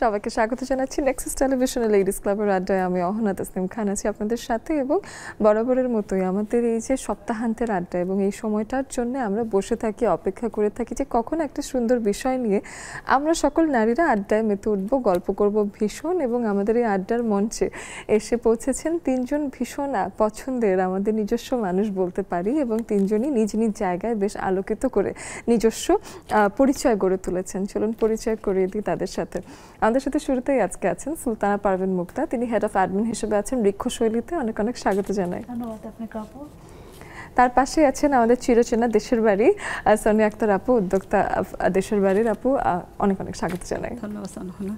সবাইকে স্বাগত জানাচ্ছি নেক্সাস টেলিভিশনে লেডিস ক্লাবের আড্ডায়। আমি অহনা তাসনিম খান আছি আপনাদের সাথে, এবং বরাবরের মতোই আমাদের এই যে সপ্তাহান্তের আড্ডা এবং এই সময়টার জন্য আমরা বসে থাকি, অপেক্ষা করে থাকি যে কখন একটা সুন্দর বিষয় নিয়ে আমরা সকল নারীরা আড্ডায় মেতে উঠবো, গল্প করব ভীষণ। এবং আমাদের এই আড্ডার মঞ্চে এসে পৌঁছেছেন তিনজন ভীষণ পছন্দের আমাদের নিজস্ব মানুষ বলতে পারি, এবং তিনজনই নিজ নিজ জায়গায় বেশ আলোকিত করে নিজস্ব পরিচয় গড়ে তুলেছেন। চলুন পরিচয় করিয়ে দিই তাদের সাথে। আমাদের সাথে শুরুতেই আজকে আছেন সুলতানা পারভিন মুক্তা, তিনি হেড অফ অ্যাডমিন হিসেবে আছেন বৃক্ষশৈলীতে। অনেক অনেক স্বাগত জানাই। ধন্যবাদ আপনাকে আপু। তার পাশে আছেন আমাদের চিরচেনা দেশের বাড়ি সোনিয়া আক্তার আপু, উদ্যোক্তা দেশের বাড়ির আপু। অনেক অনেক স্বাগত জানাই। ধন্যবাদ সোনিয়া।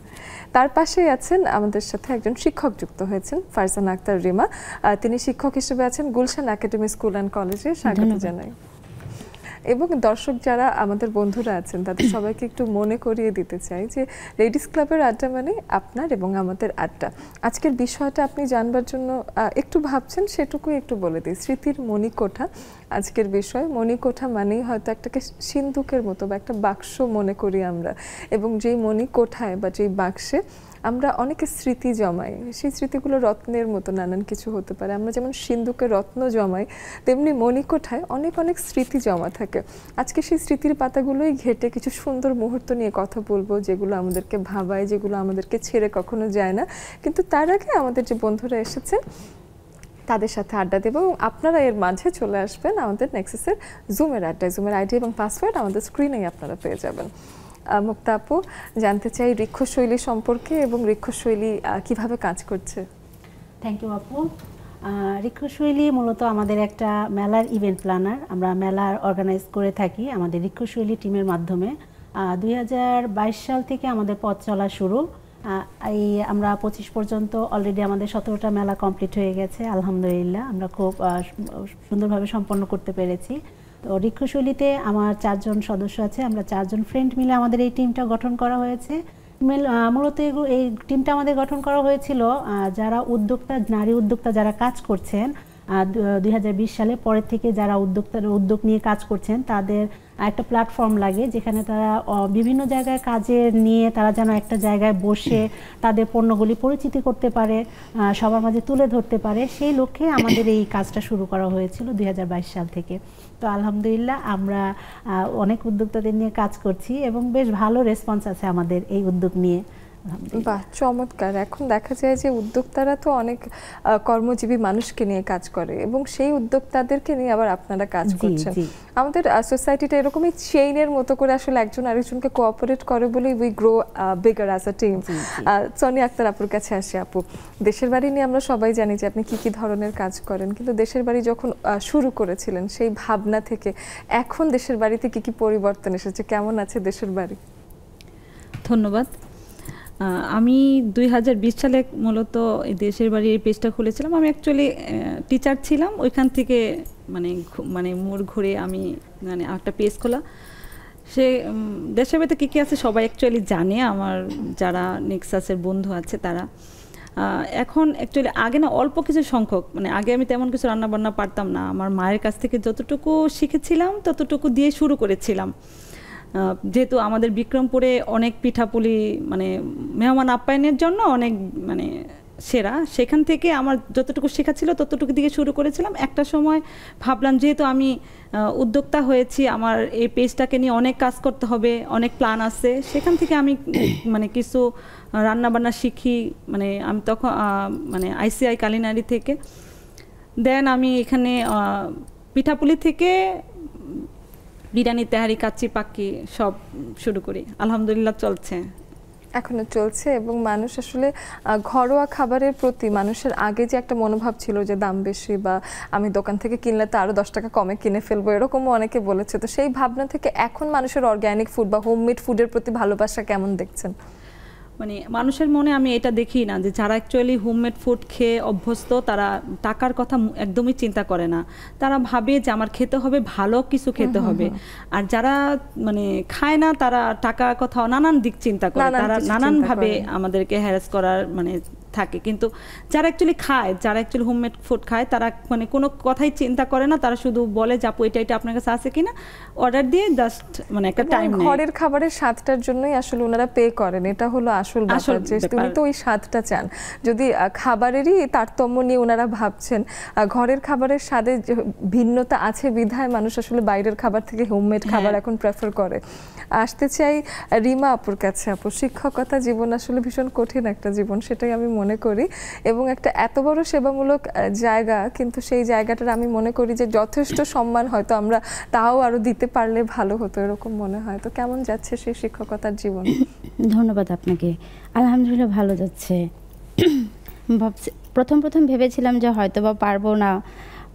তার পাশে আছেন আমাদের সাথে একজন শিক্ষক যুক্ত হয়েছেন, ফারজানা আক্তার রিমা। তিনি শিক্ষক হিসেবে আছেন গুলশান একাডেমি স্কুল অ্যান্ড কলেজে। স্বাগত জানাই। এবং দর্শক যারা আমাদের বন্ধুরা আছেন তাদের সবাইকে একটু মনে করিয়ে দিতে চাই যে লেডিস ক্লাবের আড্ডা মানে আপনার এবং আমাদের আড্ডা। আজকের বিষয়টা আপনি জানবার জন্য একটু ভাবছেন, সেটুকুই একটু বলে দিই। স্মৃতির মণিকোঠা আজকের বিষয়। মণিকোঠা মানেই হয়তো একটাকে সিন্ধুকের মতো বা একটা বাক্স মনে করি আমরা, এবং যেই মণিকোঠায় বা যেই বাক্সে আমরা অনেকে স্মৃতি জমাই, সেই স্মৃতিগুলো রত্নের মতো নানান কিছু হতে পারে। আমরা যেমন সিন্ধুকে রত্ন জমাই, তেমনি মণিকোঠায় অনেক অনেক স্মৃতি জমা থাকে। আজকে সেই স্মৃতির পাতাগুলোই ঘেটে কিছু সুন্দর মুহূর্ত নিয়ে কথা বলবো, যেগুলো আমাদেরকে ভাবায়, যেগুলো আমাদেরকে ছেড়ে কখনো যায় না। কিন্তু তার আগে আমাদের যে বন্ধুরা এসেছে তাদের সাথে আড্ডা দেবো, এবং আপনারা এর মাঝে চলে আসবেন আমাদের নেক্সাসের জুমের আড্ডায়। জুমের আইডি এবং পাসওয়ার্ড আমাদের স্ক্রিনেই আপনারা পেয়ে যাবেন। মুক্তা আপু, জানতে চাই বৃক্ষশৈলী সম্পর্কে এবং বৃক্ষশৈলী কিভাবে কাজ করছে। থ্যাংক ইউ আপু। বৃক্ষশৈলী মূলত আমাদের একটা মেলার ইভেন্ট প্ল্যানার। আমরা মেলার অর্গানাইজ করে থাকি আমাদের বৃক্ষশৈলী টিমের মাধ্যমে। 2022 সাল থেকে আমাদের পথ চলা শুরু। আমরা 25 পর্যন্ত অলরেডি আমাদের 17টা মেলা কমপ্লিট হয়ে গেছে আলহামদুলিল্লাহ। আমরা খুব সুন্দরভাবে সম্পন্ন করতে পেরেছি। তো বৃক্ষশৈলীতে আমার 4 জন সদস্য আছে। আমরা 4 জন ফ্রেন্ড মিলে আমাদের এই টিমটা গঠন করা হয়েছে। মূলত এই টিমটা আমাদের গঠন করা হয়েছিল যারা উদ্যোক্তা, নারী উদ্যোক্তা যারা কাজ করছেন 2020 সালে পরের থেকে, যারা উদ্যোগ নিয়ে কাজ করছেন তাদের একটা প্ল্যাটফর্ম লাগে যেখানে তারা বিভিন্ন জায়গায় কাজে নিয়ে তারা যেন একটা জায়গায় বসে তাদের পণ্যগুলি পরিচিতি করতে পারে, সবার মাঝে তুলে ধরতে পারে। সেই লক্ষ্যে আমাদের এই কাজটা শুরু করা হয়েছিল 2022 সাল থেকে। তো আলহামদুলিল্লাহ আমরা অনেক উদ্যোক্তাদের নিয়ে কাজ করছি এবং বেশ ভালো রেসপন্স আছে আমাদের এই উদ্যোগ নিয়ে। বাহ, চমৎকার। এখন দেখা যায় যে উদ্যোক্তারা তো অনেক কর্মজীবী মানুষকে নিয়ে কাজ করে, এবং সেই উদ্যোক্তাদেরকে নিয়ে আবার আপনারা কাজ করছেন। আমাদের সোসাইটিটা এরকমই চেইনের মতো করে আসলে একজন আরেকজনকে কোঅপারেট করে বলেই we grow bigger as a team. Sonia Akter আপুর কাছে আসি। আপু, দেশের বাড়ি নিয়ে আমরা সবাই জানি যে আপনি কি কি ধরনের কাজ করেন, কিন্তু দেশের বাড়ি যখন শুরু করেছিলেন সেই ভাবনা থেকে এখন দেশের বাড়িতে কি কি পরিবর্তন এসেছে, কেমন আছে দেশের বাড়ি? ধন্যবাদ। আমি 2020 সালে মূলত দেশের বাড়ির পেজটা খুলেছিলাম। আমি অ্যাকচুয়ালি টিচার ছিলাম, ওইখান থেকে মানে মোড় ঘুরে আমি মানে একটা পেজ খোলা। সে দেশের বাড়িতে কী কী আছে সবাই অ্যাকচুয়ালি জানে, আমার যারা নেক্সাসের বন্ধু আছে তারা। এখন অ্যাকচুয়ালি আগে না অল্প কিছু সংখ্যক, মানে আগে আমি তেমন কিছু রান্নাবান্না পারতাম না। আমার মায়ের কাছ থেকে যতটুকু শিখেছিলাম ততটুকু দিয়ে শুরু করেছিলাম। যেহেতু আমাদের বিক্রমপুরে অনেক পিঠাপুলি মানে মেহমান আপ্যায়নের জন্য অনেক মানে সেরা, সেখান থেকে আমার যতটুকু শেখা ছিল ততটুকু দিকে শুরু করেছিলাম। একটা সময় ভাবলাম যেহেতু আমি উদ্যোক্তা হয়েছি, আমার এই পেজটাকে নিয়ে অনেক কাজ করতে হবে, অনেক প্ল্যান আছে, সেখান থেকে আমি মানে কিছু রান্নাবান্না শিখি। মানে আমি তখন মানে ICI কালিনারি থেকে, দেন আমি এখানে পিঠাপুলি থেকে বিরিয়ানি, তেহারি, কাচ্চি, পাক্কি সব শুরু করি। আলহামদুলিল্লাহ চলছে, এখনো চলছে। এবং মানুষ আসলে ঘরোয়া খাবারের প্রতি মানুষের আগে যে একটা মনোভাব ছিল যে দাম বেশি বা আমি দোকান থেকে কিনলে তো আরও 10 টাকা কমে কিনে ফেলবো, এরকমও অনেকে বলেছে। তো সেই ভাবনা থেকে এখন মানুষের অর্গ্যানিক ফুড বা হোমমেড ফুডের প্রতি ভালোবাসা কেমন দেখছেন? মানে মানুষের মনে আমি এটা দেখি না যে যারা অ্যাকচুয়ালি হোমমেড ফুড খেয়ে অভ্যস্ত তারা টাকার কথা একদমই চিন্তা করে না। তারা ভাবে যে আমার খেতে হবে, ভালো কিছু খেতে হবে। আর যারা মানে খায় না তারা টাকার কথা নানান দিক চিন্তা করে, তারা নানানভাবে আমাদেরকে হ্যারাস করার মানে থাকে, কিন্তু যারা অ্যাকচুয়ালি খায়, যারা অ্যাকচুয়ালি হোমমেড ফুড খায়, তারা মানে কোনো কথাই চিন্তা করে না, তারা শুধু বলে যে আপু এটা এটা আপনার কাছে আছে কিনা, অর্ডার দিয়ে জাস্ট মানে একটা টাইম নেয়। ঘরের খাবারের স্বাদটার জন্যই আসলে ওনারা পে করেন, এটা হলো আসল ব্যাপার, যে তুমি তো ওই স্বাদটা চান। যদি খাবারেরই তারতম্য নিয়ে ওনারা ভাবছেন, ঘরের খাবারের স্বাদে ভিন্নতা আছে বিধায় মানুষ আসলে বাইরের খাবার থেকে হোমমেড খাবার এখন প্রেফার করে। আসতে চাই রিমা আপুর কাছে। আপু, শিক্ষকতা জীবন আসলে ভীষণ কঠিন একটা জীবন, সেটাই আমি মনে করি, এবং একটা এত বড় সেবামূলক জায়গা, কিন্তু সেই জায়গাটার আমি মনে করি যে যথেষ্ট সম্মান হয়তো আমরা তাও আরো দিতে পারলে ভালো হতো, এরকম মনে হয়। তো কেমন যাচ্ছে সেই শিক্ষকতার জীবন? ধন্যবাদ আপনাকে। আলহামদুলিল্লাহ ভালো যাচ্ছে। প্রথম ভেবেছিলাম যে হয়তো বা পারবো না,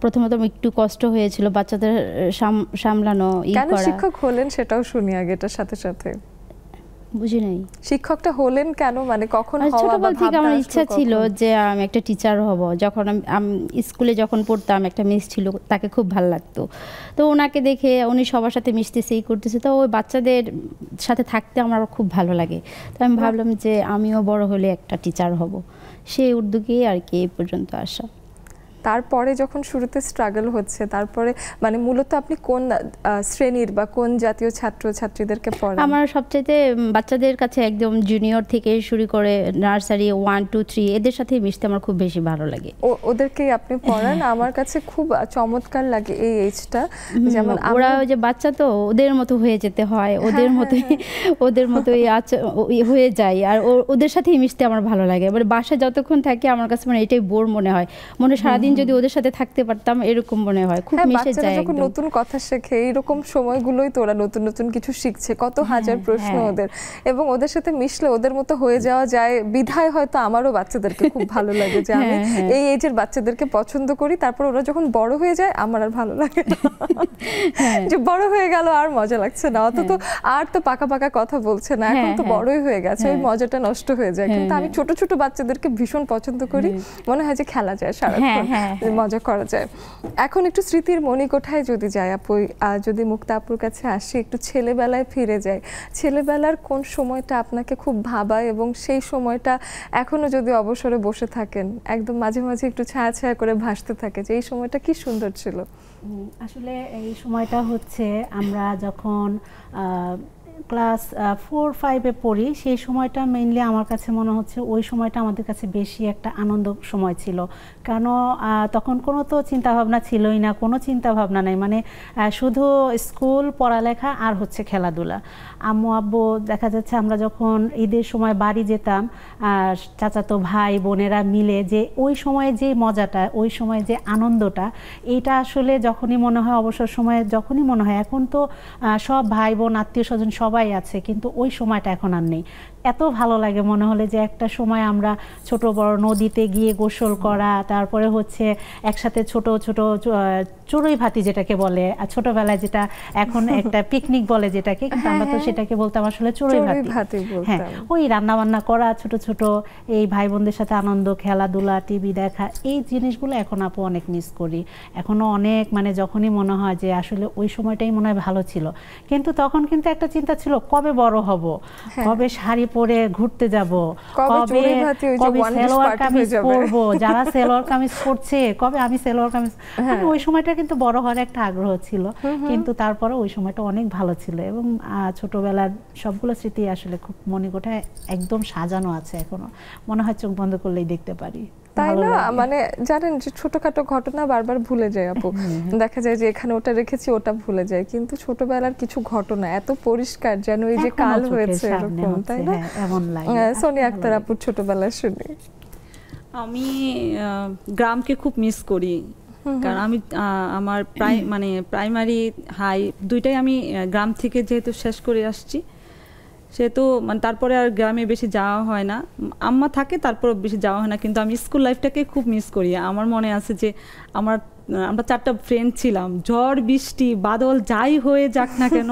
প্রথমত একটু কষ্ট হয়েছিল বাচ্চাদের সামলানো। কেন শিক্ষক হলেন সেটাও শুনি আগে, এটার সাথে সাথে। বুঝি নাই শিক্ষকটা হলেন কেন, মানে কখন হওয়া? ছোটবেলা থেকে আমার ইচ্ছা ছিল যে আমি একটা টিচার হব। যখন আমি স্কুলে যখন পড়তাম, একটা মিস ছিল, তাকে খুব ভালো লাগতো, তো ওনাকে দেখে উনি সবার সাথে মিশতেছে, এই করতেছে, তো ওই বাচ্চাদের সাথে থাকতে আমার খুব ভালো লাগে। তো আমি ভাবলাম যে আমিও বড় হলে একটা টিচার হব, সেই উদ্যোগেই আর কি এই পর্যন্ত আসা। তারপরে যখন শুরুতে স্ট্রাগল হচ্ছে, তারপরে মানে মূলত আপনি কোন শ্রেণীর বা কোন জাতীয় ছাত্র ছাত্রীদেরকে পড়ান? আমার সবচাইতে বাচ্চাদের কাছে একদম জুনিয়র থেকে শুরু করে নার্সারি 1, 2, 3 এদের সাথে মিশতে আমার খুব বেশি ভালো লাগে। ওদেরকেই আপনি পড়ান? আমার কাছে খুব চমৎকার লাগে এই এজটা, যেমন ওরা যে বাচ্চা, তো ওদের মতো হয়ে যেতে হয়, ওদের মতোই হয়ে যায়, আর ওদের সাথেই মিশতে আমার ভালো লাগে। মানে বাসায় যতক্ষণ থাকি আমার কাছে মানে এটাই বোর মনে হয়, সারাদিন যদি ওদের সাথে থাকতে পারতাম এরকম মনে হয়, খুব মিশে যায়। যখন নতুন কথা শেখে এইরকম সময়গুলোই তো ওরা নতুন নতুন কিছু শিখছে, কত হাজার প্রশ্ন ওদের, এবং ওদের সাথে মিশলে ওদের মতো হয়ে যাওয়া যায় বিধায় হয়তো আমারও বাচ্চাদেরকে খুব ভালো লাগে যে আমি এই এজের বাচ্চাদেরকে পছন্দ করি। তারপর ওরা যখন বড় হয়ে যায় আমার আর ভালো লাগে না, যে বড় হয়ে গেল আর মজা লাগছে না, অত তো আর তো পাকা পাকা কথা বলছে না, এখন তো বড়ই হয়ে গেছে, ওই মজাটা নষ্ট হয়ে যায়। কিন্তু আমি ছোট ছোট বাচ্চাদেরকে ভীষণ পছন্দ করি, মনে হয় যে খেলা যায় সারাক্ষণ, মজা করা যায়। এখন একটু স্মৃতির মণিকোঠায় যদি যাই আপু, যদি মুক্তা আপুর কাছে আসি, একটু ছেলেবেলায় ফিরে যাই, ছেলেবেলার কোন সময়টা আপনাকে খুব ভাবায়, এবং সেই সময়টা এখনো যদি অবসরে বসে থাকেন একদম মাঝে মাঝে একটু ছায়া ছায়া করে ভাসতে থাকে যে এই সময়টা কি সুন্দর ছিল? আসলে এই সময়টা হচ্ছে আমরা যখন ক্লাস 4-5-এ পড়ি, সেই সময়টা মেইনলি আমার কাছে মনে হচ্ছে ওই সময়টা আমাদের কাছে বেশি একটা আনন্দ সময় ছিল। কেন, তখন কোনো তো চিন্তাভাবনা ছিলই না, কোনো চিন্তাভাবনা নাই, মানে শুধু স্কুল, পড়ালেখা আর হচ্ছে খেলাধুলা। আম্মু আব্বু দেখা যাচ্ছে আমরা যখন ঈদের সময় বাড়ি যেতাম, চাচাতো ভাই বোনেরা মিলে যে ওই সময়ে যে মজাটা, ওই সময়ে যে আনন্দটা, এইটা আসলে যখনই মনে হয় অবসর সময়ে, যখনই মনে হয়, এখন তো সব ভাই বোন আত্মীয় স্বজন সবাই আছে, কিন্তু ওই সময়টা এখন আর নেই। এত ভালো লাগে মনে হলে যে একটা সময় আমরা ছোট বড় নদীতে গিয়ে গোসল করা, তারপরে হচ্ছে একসাথে ছোট ছোট চড়ুই ভাতি যেটাকে বলে, ছোটবেলায় যেটা এখন একটা পিকনিক বলে যেটাকে, কিন্তু আমরা তো সেটাকে বলতাম আসলে চড়ুই ভাতি। হ্যাঁ, ওই রান্না বান্না করা, ছোট ছোট এই ভাই বোনদের সাথে আনন্দ, খেলাধুলা, টিভি দেখা, এই জিনিসগুলো এখন আপু অনেক মিস করি। এখনো অনেক, মানে যখনই মনে হয় যে আসলে ওই সময়টাই মনে হয় ভালো ছিল। কিন্তু তখন কিন্তু একটা চিন্তা ছিল কবে বড় হব, কবে শাড়ি পরে ঘুরতে যাব, কবে সালোয়ার কামিজ পরবো, যারা সালোয়ার কামিজ পরছে কবে আমি সালোয়ার কামিজ, মানে ওই সময়টা কিন্তু বড় হওয়ার একটা আগ্রহ ছিল। কিন্তু তারপরে ওই সময়টা অনেক ভালো ছিল, এবং ছোটবেলার সবগুলো স্মৃতি আসলে খুব মণিকোঠায় একদম সাজানো আছে, এখনো মনে হয় চোখ বন্ধ করলেই দেখতে পারি। তাই না? মানে জানেন যে ছোটখাটো ঘটনা বারবার ভুলে যায় আপু, দেখা যায় যে এখানে ওটা রেখেছি ওটা ভুলে যায়, কিন্তু ছোটবেলার কিছু ঘটনা এত পরিষ্কার যেন এই যে কাল হয়েছে এরকম, তাই না? এমন লাগে। সোনিয়া আক্তার আপুর ছোটবেলায় শুনি। আমি গ্রামকে খুব মিস করি, কারণ আমি আমার মানে প্রাইমারি হাই দুইটাই আমি গ্রাম থেকে যেহেতু শেষ করে আসছি, সেহেতু মানে তারপরে আর গ্রামে বেশি যাওয়া হয় না, আম্মা থাকে তারপর বেশি যাওয়া হয় না, কিন্তু আমি স্কুল লাইফটাকে খুব মিস করি। আমার মনে আছে যে আমরা 4টা ফ্রেন্ড ছিলাম, ঝড় বৃষ্টি বাদল যাই হয়ে যাক না কেন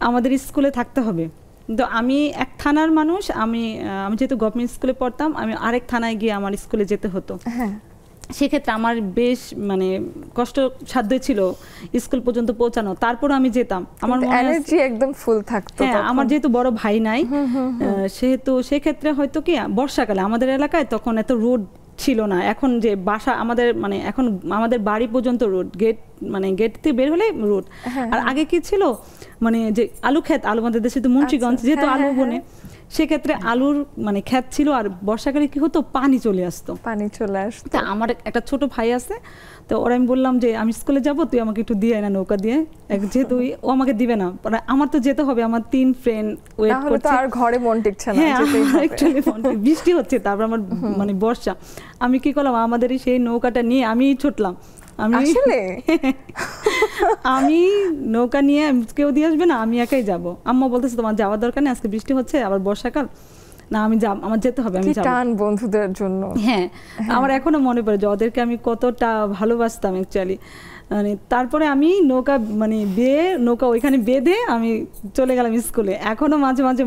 আমাদের স্কুলে থাকতে হবে। কিন্তু আমি এক থানার মানুষ, আমি যেহেতু গভর্নমেন্ট স্কুলে পড়তাম, আমি আরেক থানায় গিয়ে আমার স্কুলে যেতে হতো। সেক্ষেত্রে আমার বেশ মানে কষ্টসাধ্য ছিল স্কুল পর্যন্ত পৌঁছানো, তারপর আমি যেতাম। আমার এনার্জি একদম ফুল থাকতো। হ্যাঁ, আমার যেহেতু বড় ভাই নাই, সেহেতু সেক্ষেত্রে হয়তো কি বর্ষাকালে আমাদের এলাকায় তখন এত রোড ছিল না। এখন যে বাসা আমাদের মানে এখন আমাদের বাড়ি পর্যন্ত রোড, গেট মানে গেট থেকে বের হলে রোড। আর আগে কি ছিল মানে যে আলু ক্ষেত, আলু আমাদের দেশে তো মুন্সিগঞ্জ, যেহেতু আলু বনে, সেক্ষেত্রে আলুর মানে ক্ষেত ছিল। আর বর্ষাকালে কি হতো, পানি চলে আসতো। তা আমার একটা ছোট ভাই আছে, তো ওরা আমি বললাম যে আমি স্কুলে যাব, তুই আমাকে একটু দিয়ে না নৌকা দিয়ে, যেহেতু ও আমাকে দিবে না, আমার তো যেতে হবে, আমার 3 ফ্রেন্ড ওয়েট করছে। আর ঘরে মন টিকছে না, অ্যাকচুয়ালি বৃষ্টি হচ্ছে, তারপর আমার মানে বর্ষা। আমি কি করলাম, আমাদের সেই নৌকাটা নিয়ে আমি ছুটলাম। আমি নৌকা নিয়ে, কেউ দিয়ে আসবে না, আমি একাই যাব। আম্মা বলতেছে তোমার যাওয়ার দরকার নেই, আজকে বৃষ্টি হচ্ছে, আবার বর্ষাকাল, না আমি আমার যেতে হবে, আমি যাব। টান বন্ধুদের জন্য। হ্যাঁ, আমার এখনো মনে পড়ে যে ওদেরকে আমি কতটা ভালোবাসতাম অ্যাকচুয়ালি। মানে তারপরে আমি নৌকা মানে নৌকা ওইখানে বেঁধে আমি চলে গেলাম স্কুলে। এখনো মাঝে মাঝে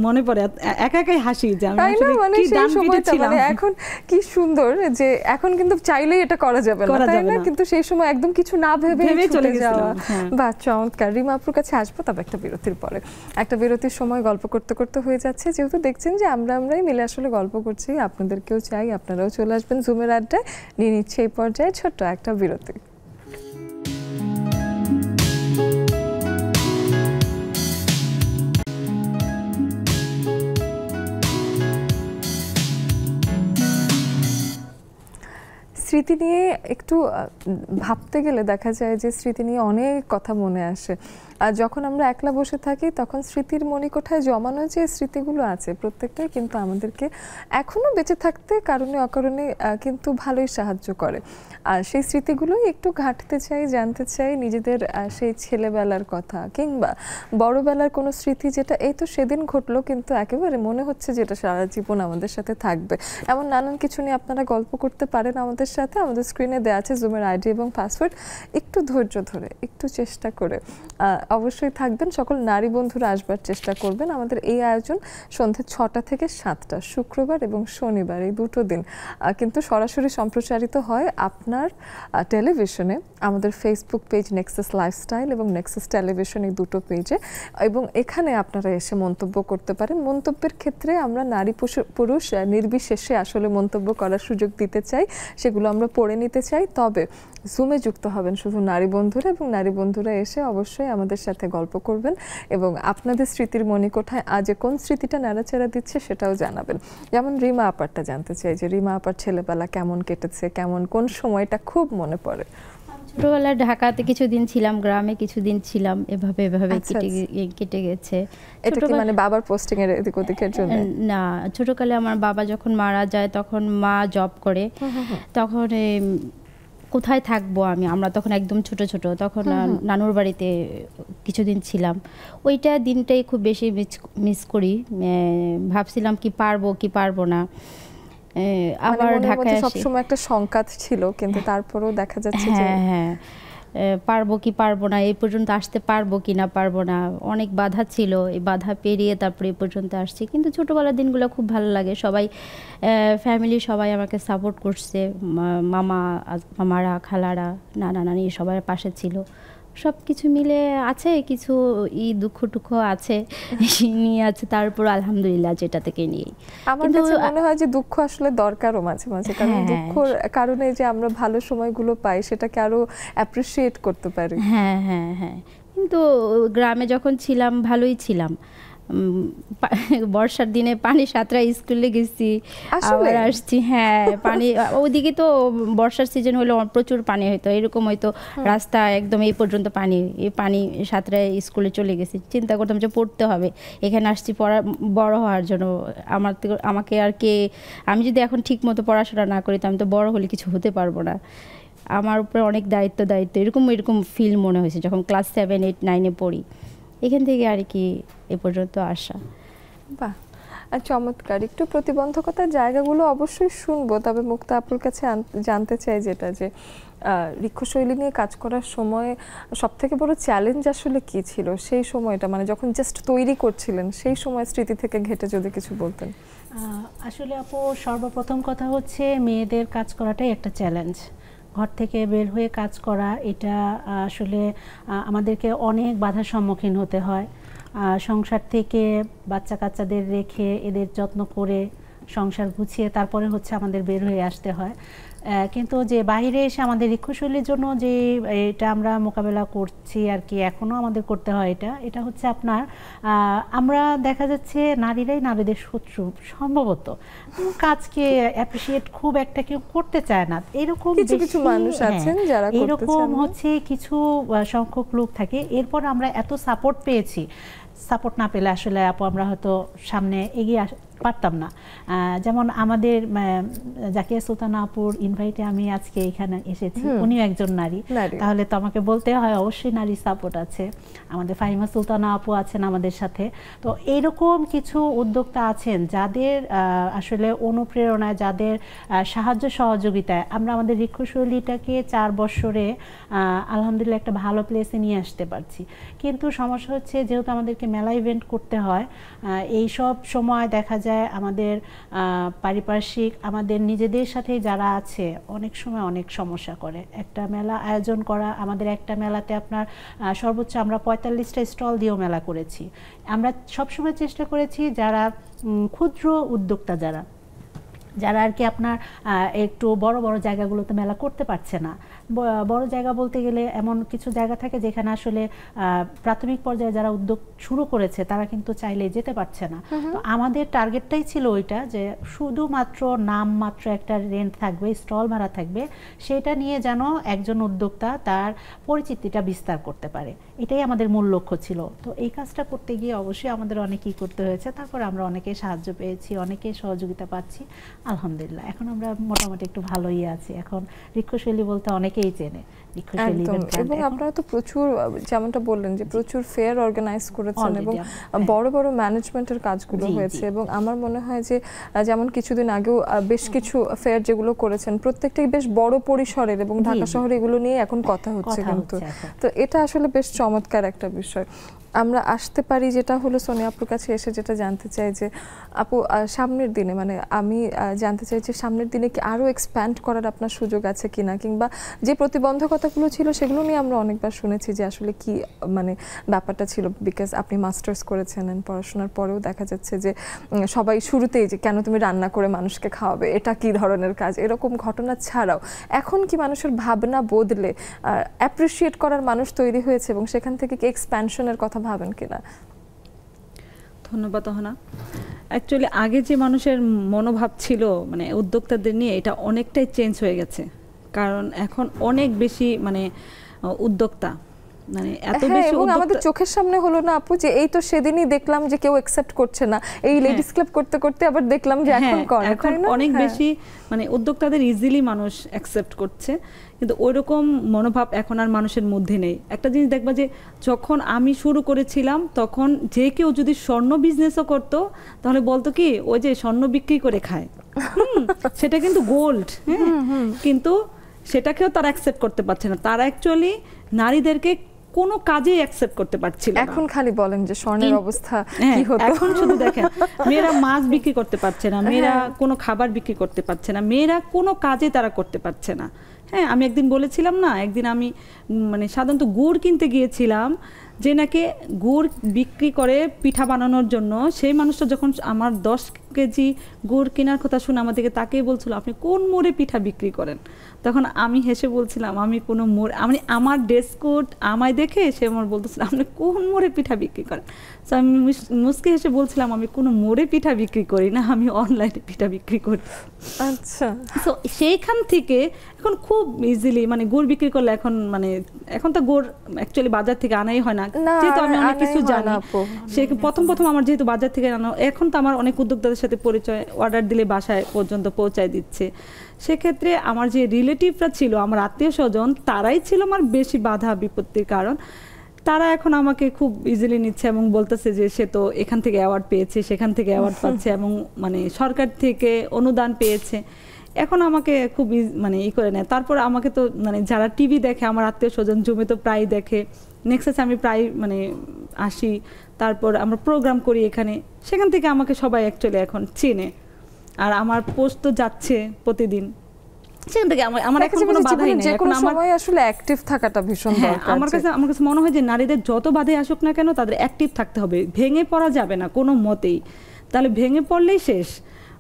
মনে পড়ে, একা একাই হাসি যে আমি আসলে কি ডানপিটে ছিলাম। এখন কি সুন্দর যে এখন কিন্তু চাইলেই এটা করা যাবে না, তাই না? কিন্তু সেই সময় একদম কিছু না ভেবে চলে যাওয়া। বা চমৎকার। রিমা আপুর কাছে আসবো, তবে একটা বিরতির পরে। একটা বিরতির সময় গল্প করতে করতে হয়ে যাচ্ছে, যেহেতু দেখছেন যে আমরাই মিলে আসলে গল্প করছি, আপনাদেরকেও চাই আপনারাও চলে আসবেন জুমের আড্ডায়। নিয়ে নিচ্ছে এই পর্যায়ে ছোট্ট একটা বিরতি। স্মৃতি নিয়ে একটু ভাবতে গেলে দেখা যায় যে স্মৃতি নিয়ে অনেক কথা মনে আসে। আর যখন আমরা একলা বসে থাকি, তখন স্মৃতির মণিকোঠায় জমানো যে স্মৃতিগুলো আছে প্রত্যেকটাই কিন্তু আমাদেরকে এখনো বেঁচে থাকতে কারণে অকারণে কিন্তু ভালোই সাহায্য করে। আর সেই স্মৃতিগুলোই একটু ঘাঁটতে চাই, জানতে চাই নিজেদের সেই ছেলেবেলার কথা, কিংবা বড়বেলার কোনো স্মৃতি যেটা এই তো সেদিন ঘটলো, কিন্তু একেবারে মনে হচ্ছে যেটা সারা জীবন আমাদের সাথে থাকবে। এমন নানান কিছু নিয়ে আপনারা গল্প করতে পারেন আমাদের সাথে। আমাদের স্ক্রিনে দেওয়া আছে জুমের আইডি এবং পাসওয়ার্ড। একটু ধৈর্য ধরে, একটু চেষ্টা করে অবশ্যই থাকবেন। সকল নারী বন্ধুরা আসবার চেষ্টা করবেন। আমাদের এই আয়োজন সন্ধ্যে 6টা থেকে 7টা, শুক্রবার এবং শনিবার, এই দুটো দিন কিন্তু সরাসরি সম্প্রচারিত হয় আপনার টেলিভিশনে, আমাদের ফেসবুক পেজ নেক্সাস লাইফস্টাইল এবং নেক্সাস টেলিভিশন, এই দুটো পেজে। এবং এখানে আপনারা এসে মন্তব্য করতে পারেন। মন্তব্যের ক্ষেত্রে আমরা নারী পুরুষ নির্বিশেষে আসলে মন্তব্য করার সুযোগ দিতে চাই, সেগুলো আমরা পড়ে নিতে চাই। তবে জুমে যুক্ত হবেন শুধু নারী বন্ধুরা, এবং নারী বন্ধুরা এসে অবশ্যই আমাদের সাথে গল্প করবেন এবং আপনাদের স্মৃতির মণিকোঠায় আজ কোন স্মৃতিটা নাড়াচাড়া দিচ্ছে সেটাও জানাবেন। যেমন রিমা আপারটা জানতে চাই যে রিমা আপার ছেলেবেলা কেমন কেটেছে, কোন সময়টা খুব মনে পড়ে? ছোটবেলায় ঢাকাতে কিছুদিন ছিলাম, গ্রামে কিছুদিন ছিলাম, এভাবে কেটে গেছে। এটা কি মানে বাবার পোস্টিং এর এদিক ওদিকের জন্য? না, ছোটকালে আমার বাবা যখন মারা যায় তখন মা জব করে, তখন কোথায় থাকবো আমরা তখন একদম ছোট তখন নানুর বাড়িতে কিছুদিন ছিলাম। ওইটা দিনটাই খুব বেশি মিস করি। ভাবছিলাম কি পারবো না। আবার ঢাকায় সবসময় একটা সংকাত ছিল, কিন্তু তারপরেও দেখা যাচ্ছে যে পারবো কি পারবো না, এই পর্যন্ত আসতে পারবো কি না পারবো না, অনেক বাধা ছিল। এই বাধা পেরিয়ে তারপরে এই পর্যন্ত আসছি। কিন্তু ছোটোবেলার দিনগুলো খুব ভালো লাগে। সবাই ফ্যামিলি সবাই আমাকে সাপোর্ট করছে, মামারা, খালারা, নানা নানি সবার পাশে ছিল। সব কিছু মিলে আছে, কিছু দুঃখ টুঃখ আছে নিয়ে আছে, তারপর আলহামদুলিল্লাহ যেটা থেকে নিয়ে। আমার কাছে মনে হয় যে দুঃখ আসলে দরকারও মাঝে মাঝে, কারণ দুঃখের কারণে যে আমরা ভালো সময়গুলো পাই সেটাকে আরো অ্যাপ্রিশিয়েট করতে পারি। হ্যাঁ, কিন্তু গ্রামে যখন ছিলাম ভালোই ছিলাম। বর্ষার দিনে পানি সাঁতরা স্কুলে গেছি, আবার আসছি। হ্যাঁ, পানি ওইদিকে তো বর্ষার সিজন হলে প্রচুর পানি হইতো, এরকম হয়তো রাস্তা একদম এই পর্যন্ত পানি, এই পানি সাঁতরায় স্কুলে চলে গেছি। চিন্তা করতাম যে পড়তে হবে, এখানে আসছি বড় হওয়ার জন্য। আমাকে আর আমি যদি এখন ঠিক মতো পড়াশোনা না করি তো আমি তো বড় হলে কিছু হতে পারবো না। আমার উপরে অনেক দায়িত্ব এরকম ফিল মনে হয়েছে যখন ক্লাস 7, 8, 9-এ পড়ি। এখান থেকে আর কি এ পর্যন্ত আসা। বাহ, চমৎকার। একটু প্রতিবন্ধকতার জায়গাগুলো অবশ্যই শুনবো, তবে মুক্তা আপুর কাছে জানতে চাই যেটা যে ঋক্ষশৈলী নিয়ে কাজ করার সময় সবথেকে বড় চ্যালেঞ্জ আসলে কি ছিল সেই সময়টা, মানে যখন জাস্ট তৈরি করছিলেন সেই সময় স্মৃতি থেকে ঘেটে যদি কিছু বলতেন। আসলে আপু সর্বপ্রথম কথা হচ্ছে মেয়েদের কাজ করাটাই একটা চ্যালেঞ্জ। ঘর থেকে বের হয়ে কাজ করা এটা আসলে আমাদেরকে অনেক বাধার সম্মুখীন হতে হয়। সংসার থেকে বাচ্চা কাচ্চাদের রেখে এদের যত্ন করে সংসার গুছিয়ে তারপরে হচ্ছে আমাদের বের হয়ে আসতে হয়। কিন্তু যে বাইরে এসে আমাদের ঋক্ষশৈলীর জন্য যে এটা আমরা মোকাবেলা করছি আর কি, এখনও আমাদের করতে হয় এটা হচ্ছে আপনার আমরা দেখা যাচ্ছে নারীরাই নারীদের শত্রু সম্ভবত, কাজকে অ্যাপ্রিসিয়েট খুব একটা কেউ করতে চায় না, এরকম কিছু মানুষ আছেন যারা এরকম হচ্ছে কিছু সংখ্যক লোক থাকে। এরপর আমরা এত সাপোর্ট পেয়েছি, সাপোর্ট না পেলে আসলে আপু আমরা হয়তো সামনে এগিয়ে পারতাম না। যেমন আমাদের জাকিয়া সুলতানা আপুর ইনভাইটে আমি আজকে এখানে এসেছি, উনিও একজন নারী, তাহলে তো আমাকে বলতে হয় অবশ্যই নারী সাপোর্ট আছে। আমাদের ফাহিমা সুলতানা আপু আছেন আমাদের সাথে। তো এইরকম কিছু উদ্যোক্তা আছেন যাদের আসলে অনুপ্রেরণায়, যাদের সাহায্য সহযোগিতায় আমরা আমাদের ঋক্ষশৈলীটাকে 4 বছরে আলহামদুলিল্লাহ একটা ভালো প্লেসে নিয়ে আসতে পারছি। কিন্তু সমস্যা হচ্ছে যেহেতু আমাদেরকে মেলা ইভেন্ট করতে হয়, এই সব সময় দেখা যায় আমাদের পারিপার্শ্বিক আমাদের নিজেদের সাথে যারা আছে অনেক সময় অনেক সমস্যা করে। একটা মেলা আয়োজন করা, আমাদের একটা মেলাতে আপনার সর্বোচ্চ আমরা 45টা স্টল দিয়েও মেলা করেছি। আমরা সবসময় চেষ্টা করেছি যারা ক্ষুদ্র উদ্যোক্তা যারা আর কি আপনার একটু বড় বড় জায়গাগুলোতে মেলা করতে পারছে না, বড় জায়গা বলতে গেলে এমন কিছু জায়গা থাকে যেখানে আসলে প্রাথমিক পর্যায়ে যারা উদ্যোগ শুরু করেছে তারা কিন্তু চাইলে যেতে পারছে না। তো আমাদের টার্গেটটাই ছিল ওইটা যে শুধুমাত্র নামমাত্র একটা রেন্ট থাকবে, স্টল ভাড়া থাকবে, সেটা নিয়ে যেন একজন উদ্যোক্তা তার পরিচিতিটা বিস্তার করতে পারে, এটাই আমাদের মূল লক্ষ্য ছিল। তো এই কাজটা করতে গিয়ে অবশ্যই আমাদের অনেকেই করতে হয়েছে, তারপরে আমরা অনেকেই সাহায্য পেয়েছি, অনেকেই সহযোগিতা পাচ্ছি আলহামদুলিল্লাহ। এখন আমরা মোটামুটি একটু ভালোই আছি। এখন ঋক্ষশৈলী বলতে অনেকেই চেনে ঋক্ষশৈলী। এবং আপনারা তো প্রচুর, যেমনটা বললেন যে প্রচুর ফেয়ার অর্গানাইজ করেছেন এবং বড় বড় ম্যানেজমেন্টের কাজগুলো হয়েছে। এবং আমার মনে হয় যে যেমন কিছুদিন আগেও বেশ কিছু ফেয়ার যেগুলো করেছেন প্রত্যেকটাই বেশ বড় পরিসরের, এবং ঢাকা শহরে এগুলো নিয়ে এখন কথা হচ্ছে কিন্তু। তো এটা আসলে বেশ চমৎকার একটা বিষয়। আমরা আসতে পারি যেটা হলো সোনিয়া আপুর কাছে এসে যেটা জানতে চাই যে আপু সামনের দিনে, মানে আমি জানতে চাই যে সামনের দিনে কি আরও এক্সপ্যান্ড করার আপনার সুযোগ আছে কিনা, কিংবা যে প্রতিবন্ধকতাগুলো ছিল সেগুলো নিয়ে আমরা অনেকবার শুনেছি যে আসলে কি মানে ব্যাপারটা ছিল, বিকজ আপনি মাস্টার্স করেছেন, পড়াশোনার পরেও দেখা যাচ্ছে যে সবাই শুরুতেই যে কেন তুমি রান্না করে মানুষকে খাওয়াবে, এটা কি ধরনের কাজ, এরকম ঘটনা ছাড়াও এখন কি মানুষের ভাবনা বদলে অ্যাপ্রিসিয়েট করার মানুষ তৈরি হয়েছে এবং সেখান থেকে কি এক্সপ্যানশনের কথা ভাবেন কিনা? ধন্যবাদ অহনা। অ্যাকচুয়ালি আগে যে মানুষের মনোভাব ছিল মানে উদ্যোক্তাদের নিয়ে, এটা অনেকটাই চেঞ্জ হয়ে গেছে, কারণ এখন অনেক বেশি মানে উদ্যোক্তা, মানে এত বেশি। এবং আমাদের চোখের সামনে হলো না আপু যে এই তো সেদিনই দেখলাম যে কেউ অ্যাকসেপ্ট করছে না, এই লেডিস ক্লাব করতে করতে আবার দেখলাম যে এখন করে, এখন অনেক বেশি মানে উদ্যোক্তাদের ইজিলি মানুষ অ্যাকসেপ্ট করছে, কিন্তু ওইরকম মনোভাব এখন আর মানুষের মধ্যে নেই। একটা জিনিস দেখবা যে যখন আমি শুরু করেছিলাম তখন যে কেউ যদি স্বর্ণ বিজনেসও করতো তাহলে বলতো কি ওই যে স্বর্ণ বিক্রি করে খায়, সেটা কিন্তু গোল্ড, কিন্তু সেটাকেও তারা অ্যাকসেপ্ট করতে পারছে না। তারা অ্যাকচুয়ালি নারীদেরকে কোনো কাজেই অ্যাকসেপ্ট করতে পারছিল না। এখন খালি বলেন যে স্বর্ণের অবস্থা কি হতো। এখন শুধু দেখেন মেয়েরা মাছ বিক্রি করতে পারছে না, মেয়েরা কোনো খাবার বিক্রি করতে পারছে না, মেয়েরা কোনো কাজে তারা করতে পারছে না। হ্যাঁ, আমি একদিন বলেছিলাম না, একদিন আমি মানে সাধারণত গুড় কিনতে গিয়েছিলাম, যে নাকি গুড় বিক্রি করে পিঠা বানানোর জন্য, সেই মানুষটা যখন আমার 10 কেজি গুড় কেনার কথা শুনে আমাদেরকে তাকেই বলছিল আপনি কোন মোড়ে পিঠা বিক্রি করেন। তখন আমি হেসে বলছিলাম আমি কোনো মোড়ে, আমি আমার ড্রেস কোড আমায় দেখে সে আমার বলতেছিল আপনি কোন মোড়ে পিঠা বিক্রি করেন। তো আমি মুসকে হেসে বলছিলাম আমি কোনো মোড়ে পিঠা বিক্রি করি না, আমি অনলাইনে পিঠা বিক্রি করি। আচ্ছা, তো সেইখান থেকে এখন খুব ইজিলি মানে গুড় বিক্রি করলে এখন মানে এখন তো গুড় অ্যাকচুয়ালি বাজার থেকে আনাই হয় না, যেহেতু আমি অনেক কিছু জানি। সে প্রথম আমার যেহেতু বাজার থেকে আনা, এখন তো আমার অনেক উদ্যোক্তাদের সাথে পরিচয়, অর্ডার দিলে বাসায় পর্যন্ত পৌঁছায় দিচ্ছে। সেক্ষেত্রে আমার যে রিলেটিভরা ছিল, আমার আত্মীয় স্বজন, তারাই ছিল আমার বেশি বাধা বিপত্তির কারণ। তারা এখন আমাকে খুব ইজিলি নিচ্ছে এবং বলতেছে যে সে তো এখান থেকে অ্যাওয়ার্ড পেয়েছে, সেখান থেকে অ্যাওয়ার্ড পাচ্ছে এবং মানে সরকার থেকে অনুদান পেয়েছে। এখন আমাকে খুব মানে করে নেয়। তারপর আমাকে তো মানে যারা টিভি দেখে, আমার আত্মীয় স্বজন জমে তো প্রায় দেখে, নেক্সাসে আমি প্রায় মানে আসি, তারপর আমরা প্রোগ্রাম করি এখানে, সেখান থেকে আমাকে সবাই অ্যাকচুয়ালি এখন চেনে। আর আমার পোস্ট তো যাচ্ছে প্রতিদিন, সেখান থেকে আমার এখন কোনো বাধাই নেই। এখন আমার আসলে অ্যাক্টিভ থাকাটা ভীষণ দরকার। আমার কাছে মনে হয় যে নারীদের যত বাধাই আসুক না কেন তাদের অ্যাক্টিভ থাকতে হবে, ভেঙে পড়া যাবে না কোনো মতেই, তাহলে ভেঙে পড়লেই শেষ।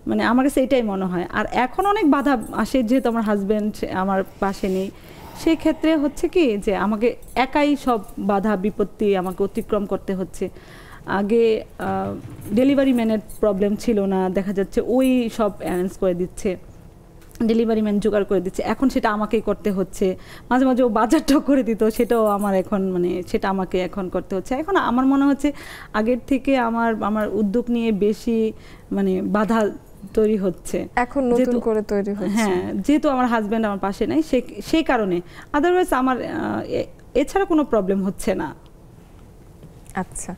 মানে আমার কাছে এটাই মনে হয়। আর এখন অনেক বাধা আসে, যেহেতু আমার হাজব্যান্ড আমার পাশে নেই, সেই ক্ষেত্রে হচ্ছে কি যে আমাকে একাই সব বাধা বিপত্তি আমাকে অতিক্রম করতে হচ্ছে। আগে ডেলিভারি ম্যানের প্রবলেম ছিল না, দেখা যাচ্ছে ওই সব অ্যারেঞ্জ করে দিচ্ছে, ডেলিভারি ম্যান জোগাড় করে দিচ্ছে, এখন সেটা আমাকেই করতে হচ্ছে। মাঝে মাঝে ও বাজারটাও করে দিত, সেটাও আমার এখন মানে সেটা আমাকে এখন করতে হচ্ছে। এখন আমার মনে হচ্ছে আগের থেকে আমার উদ্যোগ নিয়ে বেশি মানে বাধা তৈরি হচ্ছে, এখন নতুন করে তৈরি হচ্ছে। হ্যাঁ, যেহেতু আমার হাজব্যান্ড আমার পাশে নাই সেই কারণে, আদারওয়াইজ আমার এছাড়া কোনো প্রবলেম হচ্ছে না। আচ্ছা,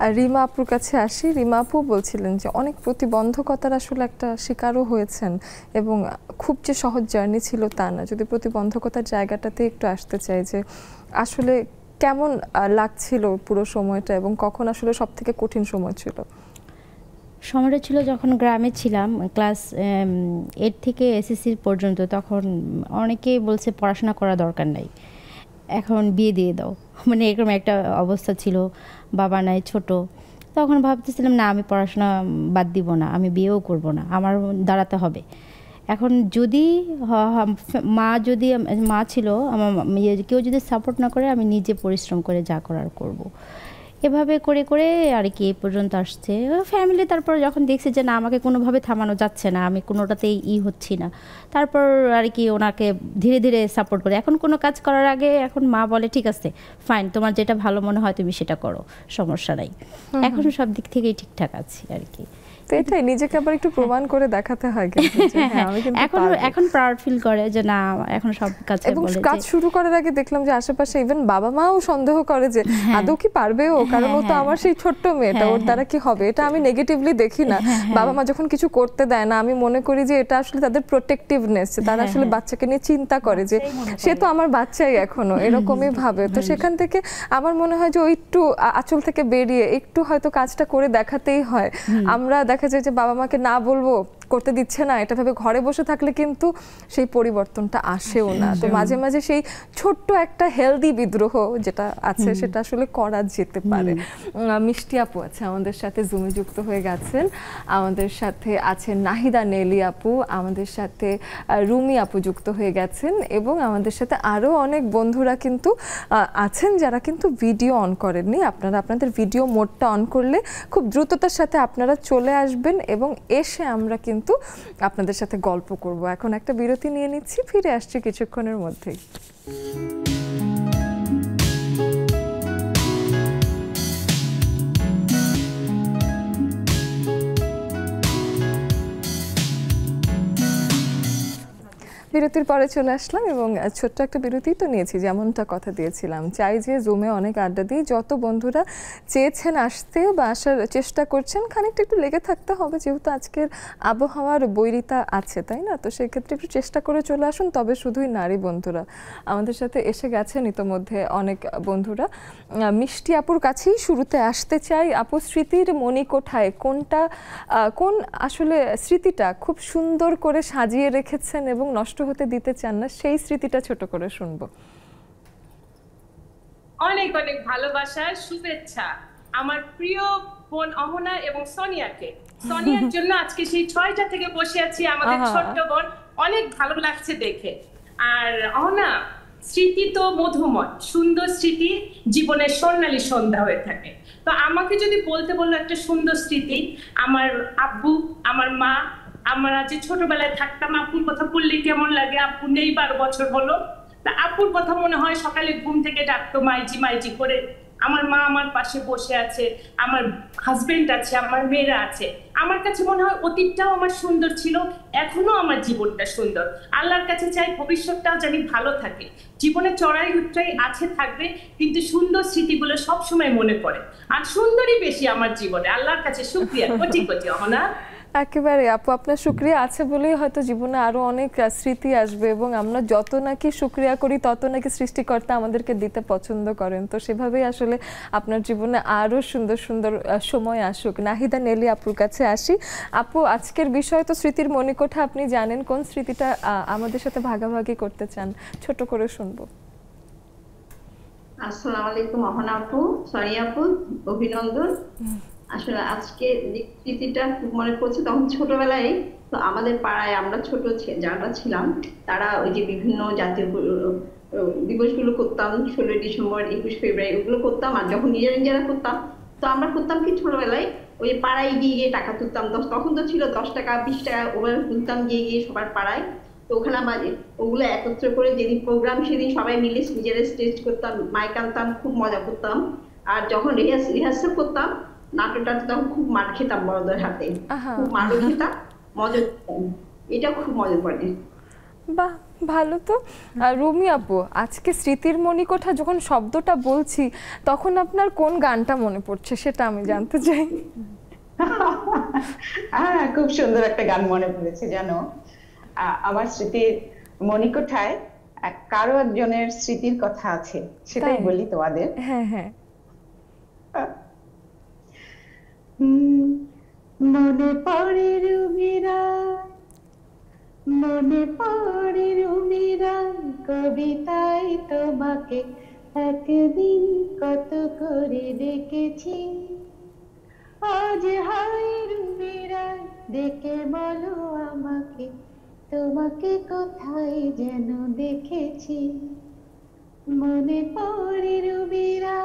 আর রিমা আপুর কাছে আসি। রিমা আপু বলছিলেন যে অনেক প্রতিবন্ধকতার আসলে একটা শিকারও হয়েছেন এবং খুব যে সহজ জার্নি ছিল তা না। যদি প্রতিবন্ধকতার জায়গাটাতে একটু আসতে চাই যে আসলে কেমন লাগছিল পুরো সময়টা এবং কখন আসলে সবথেকে কঠিন সময় ছিল? সময়টা ছিল যখন গ্রামে ছিলাম, ক্লাস 8 থেকে এসএসসি পর্যন্ত। তখন অনেকেই বলছে পড়াশোনা করা দরকার নাই, এখন বিয়ে দিয়ে দাও, মানে এরকম একটা অবস্থা ছিল। বাবা নাই, ছোট, তখন ভাবতেছিলাম না আমি পড়াশোনা বাদ দিব না, আমি বিয়েও করব না, আমার দাঁড়াতে হবে। এখন যদি মা ছিল আমার, কেউ যদি সাপোর্ট না করে আমি নিজে পরিশ্রম করে যা করার করব। এভাবে করে করে আর কি এই পর্যন্ত আসছে ফ্যামিলি। তারপর যখন দেখছে যে না আমাকে কোনোভাবে থামানো যাচ্ছে না, আমি কোনোটাতেই হচ্ছি না, তারপর আর কি ওনাকে ধীরে ধীরে সাপোর্ট করে। এখন কোনো কাজ করার আগে এখন মা বলে ঠিক আছে ফাইন, তোমার যেটা ভালো মনে হয় তুমি সেটা করো, সমস্যা নাই। এখন সব দিক থেকেই ঠিকঠাক আছি আর কি। এটাই নিজেকে আবার একটু প্রমাণ করে দেখাতে হয় কিন্তু এখন প্রাউড ফিল করে যে না এখন সব কাজ বলে। এবং কাজ শুরু করার আগে দেখলাম যে আশেপাশে ইভেন বাবা মাও সন্দেহ করে যে আদৌ কি পারবে ও, কারণ ও তো আমার সেই ছোট্ট মেয়েটা, ওর দ্বারা কি হবে। এটা আমি নেগেটিভলি দেখি না। বাবা মা যখন কিছু করতে দেয় না, আমি মনে করি যে এটা আসলে তাদের প্রোটেক্টিভনেস, তারা আসলে বাচ্চাকে নিয়ে চিন্তা করে যে সে তো আমার বাচ্চাই এখনো, এরকমই ভাবে। তো সেখান থেকে আমার মনে হয় যে ওই একটু আঁচল থেকে বেরিয়ে একটু হয়তো কাজটা করে দেখাতেই হয়। আমরা দেখা যায় যে বাবা মাকে না বলবো, করতে দিচ্ছে না, এটা ভাবে ঘরে বসে থাকলে কিন্তু সেই পরিবর্তনটা আসেও না। তো মাঝে মাঝে সেই ছোট্ট একটা হেলদি বিদ্রোহ যেটা আছে সেটা আসলে করা যেতে পারে। মিষ্টি আপু আছে আমাদের সাথে, জুমে যুক্ত হয়ে গেছেন। আমাদের সাথে আছেন নাহিদা নেলি আপু, আমাদের সাথে রুমি আপু যুক্ত হয়ে গেছেন এবং আমাদের সাথে আরও অনেক বন্ধুরা কিন্তু আছেন যারা কিন্তু ভিডিও অন করেননি। আপনারা আপনাদের ভিডিও মোডটা অন করলে খুব দ্রুততার সাথে আপনারা চলে আসবেন এবং এসে আমরা কিন্তু আপনাদের সাথে গল্প করব। এখন একটা বিরতি নিয়ে নিচ্ছি, ফিরে আসছি কিছুক্ষণের মধ্যেই। বিরতির পরে চলে আসলাম এবং ছোট্ট একটা বিরতি তো নিয়েছি, যেমনটা কথা দিয়েছিলাম। চাই যে জুমে অনেক আড্ডা দিই, যত বন্ধুরা চেয়েছেন আসতে বা আসার চেষ্টা করছেন খানিকটা একটু লেগে থাকতে হবে, যেহেতু আজকের আবহাওয়ার বৈরিতা আছে, তাই না? তো সেক্ষেত্রে একটু চেষ্টা করে চলে আসুন। তবে শুধুই নারী বন্ধুরা আমাদের সাথে এসে গেছেন ইতোমধ্যে অনেক বন্ধুরা। মিষ্টি আপুর কাছেই শুরুতে আসতে চাই। আপু, স্মৃতির মণিকোঠায় কোন আসলে স্মৃতিটা খুব সুন্দর করে সাজিয়ে রেখেছেন এবং নষ্ট হতে দিতে চান না, সেই স্মৃতিটা ছোট করে শুনবো। অনেক অনেক ভালোবাসা, শুভেচ্ছা আমার প্রিয় বোন অহনা এবং সোনিয়াকে। সোনিয়ার জন্য আজকে সেই 6টা থেকে বসে আছি, আমাদের ছোট্ট বোন, অনেক ভালো লাগছে দেখে। আর অহনা, স্মৃতি তো মধুময়, সুন্দর স্মৃতি জীবনের স্বর্ণালী সন্ধ্যা হয়ে থাকে। তো আমাকে যদি বলতে বললো একটা সুন্দর স্মৃতি, আমার আব্বু, আমার মা, আমরা যে ছোটবেলায় থাকতাম, আপুর কথা বললে কেমন লাগে, আপু নেই 12 বছর হলো, তা আপুর কথা মনে হয় সকালে ঘুম থেকে ডাকতো মাইজি মাইজি করে, আমার মা আমার পাশে বসে আছে, আমার হাজবেন্ড আছে, আমার মেয়েরা আছে। আমার কাছে মনে হয় অতীতটাও আমার সুন্দর ছিল, এখনো আমার জীবনটা সুন্দর। আল্লাহর কাছে চাই ভবিষ্যৎটাও জানি ভালো থাকে। জীবনে চড়াই উতরাই আছে, থাকবে, কিন্তু সুন্দর স্মৃতিগুলো সবসময় মনে পড়ে। আর সুন্দরই বেশি আমার জীবনে। আল্লাহর কাছে শুকরিয়া কোটি কোটি। অহনা, একেবারে আপু, আপনার শুকরিয়া আছে বলেই হয়তো জীবনে আরো অনেক স্মৃতি আসবে, এবং আমরা যত নাকি শুকরিয়া করি তত নাকি সৃষ্টিকর্তা আমাদেরকে দিতে পছন্দ করেন। তো সেভাবেই আসলে আপনার জীবনে আরো সুন্দর সুন্দর সময় আসুক। নাহিদা নেলি আপুর কাছে আসি। আপু, আজকের বিষয় তো স্মৃতির মণিকোঠা, আপনি জানেন কোন স্মৃতিটা আমাদের সাথে ভাগাভাগি করতে চান? ছোট করে শুনবো। আসসালামু আলাইকুম অহনা আপু, সরি আপু, অভিনন্দন। আসলে আজকে স্মৃতিটা খুব মনে পড়ছে, তখন ছোটবেলায় তো আমাদের পাড়ায় আমরা ছোট যারা ছিলাম তারা ওই যে বিভিন্ন জাতীয় দিবসগুলো করতাম, 16 ডিসেম্বর, 21 ফেব্রুয়ারি, ওগুলো করতাম। আর যখন নিজেরা করতাম, তো আমরা করতাম কি ছোটবেলায় ওই পাড়ায় গিয়ে টাকা তুলতাম। তখন তো ছিল 10 টাকা 20 টাকা, ওগুলো তুলতাম গিয়ে সবার পাড়ায়। তো ওখানে ওগুলো একত্র করে যেদিন প্রোগ্রাম সেদিন সবাই মিলে নিজেরা স্টেজ করতাম, মাইক আনতাম, খুব মজা করতাম। আর যখন রিহার্সাল করতাম নাটকটা, তখন খুব মার খেতাম বড়দের হাতে, খুব মারও খেতাম, মজা করতাম। এটা খুব মজা পড়ে। বাহ, ভালো তো। রুমি আপু, আজকে স্মৃতির মণিকোঠা যখন শব্দটা বলছি তখন আপনার কোন গানটা মনে পড়ছে সেটা আমি জানতে চাই। হ্যাঁ, খুব সুন্দর একটা গান মনে পড়েছে জানো। আমার স্মৃতির মণিকোঠায় কারো একজনের স্মৃতির কথা আছে, সেটাই বলি তোমাদের। হ্যাঁ হ্যাঁ। মনে পড়ে রুমিরা, মনে পড়ে রুমিরা, কবিতায় তোমাকে একদিন কত করে দেখেছি। আজ হায় রুমিরা, ডেকে বলো আমাকে, তোমাকে কোথায় যেন দেখেছি। মনে পড়ে রুমিরা,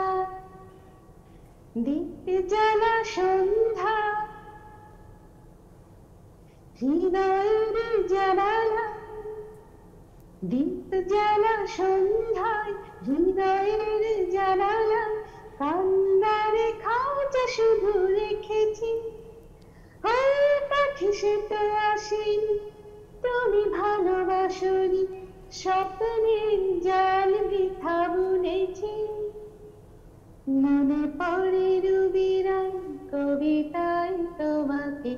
দীপ জ্বালা সন্ধ্যা, হৃদয়ের জানালা, দীপ জ্বালা সন্ধ্যায় হৃদয়ের জানালা, কান্নারে খাঁচা শুধু রেখেছি। পাখি সে তো আসেনি, তুমি ভালোবাসনি, স্বপ্নের জাল বৃথা বুনেছি। মনে পড়ে রুবিরা, কবিতায় তোমাকে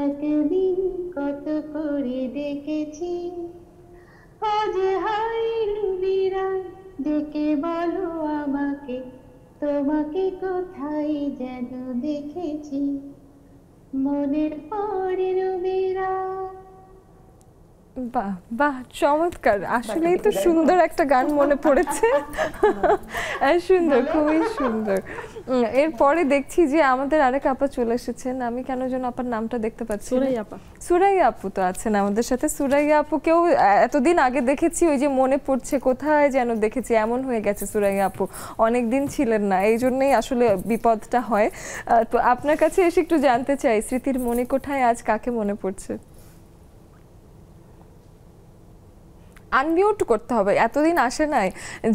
একদিন কত করে দেখেছি। আজ হায় রুবিরা, ডেকে বলো আমাকে, তোমাকে কোথায় যেন দেখেছি। মনে পড়ে রুবিরা। বাহ বাহ, চমৎকার। আসলেই তো সুন্দর একটা গান মনে পড়েছে। সুন্দর, খুবই সুন্দর। এরপরে দেখছি যে আমাদের আরেক আপা চলে এসেছেন। আমি কেন যেন আপার নামটা দেখতে পাচ্ছি। সুরাইয়া আপু তো আছেন আমাদের সাথে। সুরাইয়া আপুকেও এতদিন আগে দেখেছি, ওই যে মনে পড়ছে কোথায় যেন দেখেছি এমন হয়ে গেছে। সুরাইয়া আপু অনেকদিন ছিলেন না, এই জন্যই আসলে বিপদটা হয়। তো আপনার কাছে এসে একটু জানতে চাই, স্মৃতির মণিকোঠায় আজ কাকে মনে পড়ছে? আনমিউট করতে হবে, এতদিন আসে নাই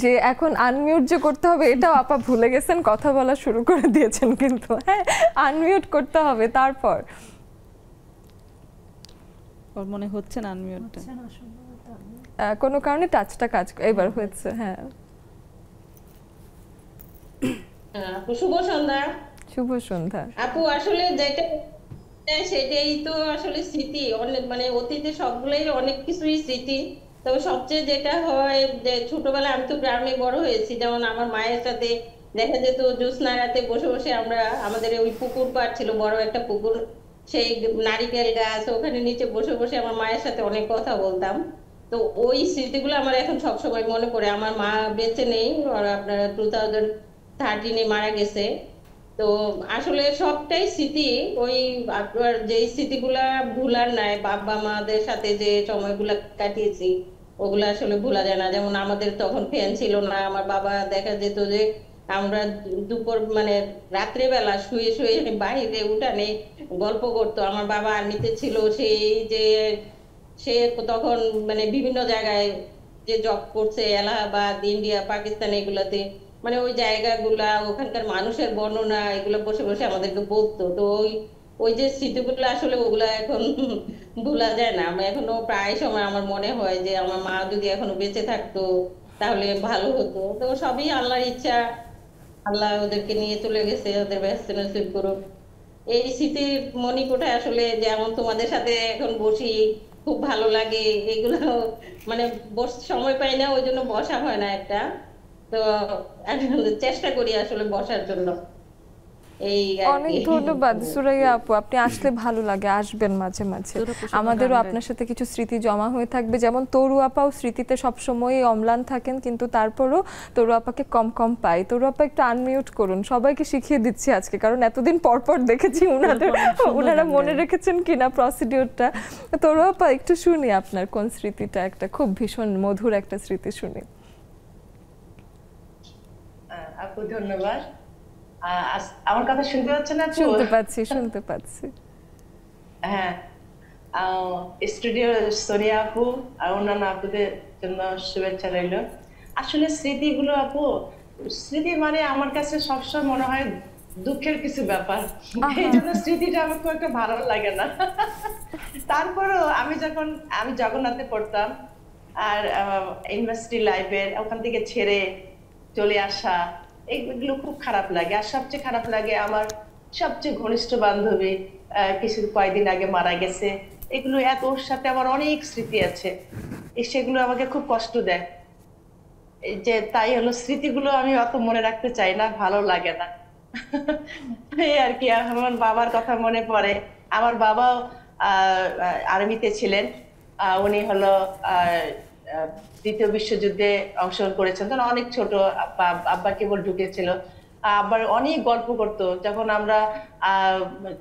যে এখন আনমিউট যে করতে হবে এটাও আপা ভুলে গেছেন, কথা বলা শুরু করে দিয়েছেন কিন্তু। হ্যাঁ, আনমিউট করতে হবে। তারপর ওর মনে হচ্ছে না আনমিউটটা, কোনো কারণে টাচটা কাজ এবার হয়েছে। হ্যাঁ, শুভ সন্ধ্যা। শুভ সন্ধ্যা আপু, আসলে যেটা সেটাই তো আসলে স্মৃতি। অনেক মানে অতীতে সবগুলোই অনেক কিছুই স্মৃতি। তবে সবচেয়ে যেটা হয় যে ছোটবেলায় আমি তো গ্রামে বড় হয়েছি, যেমন আমার মায়ের সাথে দেখা যেত জ্যোৎস্না রাতে বসে বসে আমরা, আমাদের ওই পুকুর পাড় ছিল, বড় একটা পুকুর, সেই নারিকেল গাছ, ওখানে নিচে বসে বসে আমার মায়ের সাথে অনেক কথা বলতাম। তো ওই স্মৃতিগুলো আমার এখন সবসময় মনে পড়ে। আমার মা বেঁচে নেই, আপনার 2013 মারা গেছে। তো আসলে সবটাই স্মৃতি। ওই আপনার যে স্মৃতিগুলা ভুলার নাই, বাবা মাদের সাথে যে সময়গুলা কাটিয়েছি ওগুলো আসলে ভোলা যায় না। যেমন আমাদের তখন ফ্যান ছিল না, আমার বাবা দেখা যেত যে আমরা দুপুর মানে রাত্রেবেলা শুয়ে শুয়ে বাহিরে উঠানে গল্প করতো। আমার বাবা আর্মিতে ছিল, সেই যে সে তখন মানে বিভিন্ন জায়গায় যে জব করছে, এলাহাবাদ, ইন্ডিয়া, পাকিস্তান, এগুলাতে। মানে ওই জায়গাগুলা, ওখানকার মানুষের বর্ণনা এগুলো বসে বসে আমাদেরকে বলতো। তো ওই যে স্মৃতিগুলো আসলে ওগুলা এখন ভোলা যায় না। আমি এখনো প্রায় সময় আমার মনে হয় যে আমার মা যদি এখনো বেঁচে থাকতো তাহলে ভালো হতো। তো সবই আল্লাহর ইচ্ছা, আল্লাহ ওদেরকে নিয়ে চলে গেছে, ওদের ব্যস্ত নসিব করুক। এই স্মৃতির মণিকোঠায় আসলে যেমন তোমাদের সাথে এখন বসি, খুব ভালো লাগে এগুলো, মানে সময় পাই না, ওই জন্য বসা হয় না একটা। তো চেষ্টা করি আসলে বসার জন্য। অনেক ধন্যবাদ সুরাইয়া আপু, আপনি আসলে ভালো লাগে, আসবেন মাঝে মাঝে, আমাদেরও আপনার সাথে কিছু স্মৃতি জমা হয়ে থাকবে। যেমন তরু আপাও স্মৃতিতে সবসময় অম্লান থাকেন, কিন্তু তারপরও তরু আপাকে কম কম পাই। তরু আপা একটু আনমিউট করুন, সবাইকে শিখিয়ে দিচ্ছি আজকে, কারণ এতদিন পর পর দেখেছি ওনারা মনে রেখেছেন কিনা প্রসিডিউরটা। তরু আপা একটু শুনি আপনার কোন স্মৃতিটা, একটা খুব ভীষণ মধুর একটা স্মৃতি শুনি। আপু ধন্যবাদ। আমার কথা শুনতে পাচ্ছেন না? শুনতে পাচ্ছি। হ্যাঁ, স্টুডিও সোনিয়া আপু আর অন্যান্য আপুদের জন্য শুভেচ্ছা রইল। আসলে স্মৃতিগুলো আপু, স্মৃতি মানে আমার কাছে সবসময় মনে হয় দুঃখের কিছু ব্যাপার, এই জন্য স্মৃতিটা আমার খুব একটা ভালো লাগে না। তারপরেও আমি জগন্নাথে পড়তাম, আর ইউনিভার্সিটি লাইফের ওখান থেকে ছেড়ে চলে আসা, এগুলো খুব খারাপ লাগে। আর সবচেয়ে খারাপ লাগে আমার সবচেয়ে ঘনিষ্ঠ বান্ধবী কয়েকদিন আগে মারা গেছে। এগুলো ওর সাথে আমার অনেক স্মৃতি আছে, সেগুলো আমাকে খুব কষ্ট দেয়। যে তাই হলো, স্মৃতিগুলো আমি অত মনে রাখতে চাই না, ভালো লাগে না। এই আর কি। আমার বাবার কথা মনে পড়ে। আমার বাবাও আর্মিতে ছিলেন, উনি হলো দ্বিতীয় বিশ্বযুদ্ধে অংশগ্রহণ করেছেন। তখন অনেক ছোট, আব্বা কেবল ঢুকেছিল। আবার অনেক গল্প করতো, যখন আমরা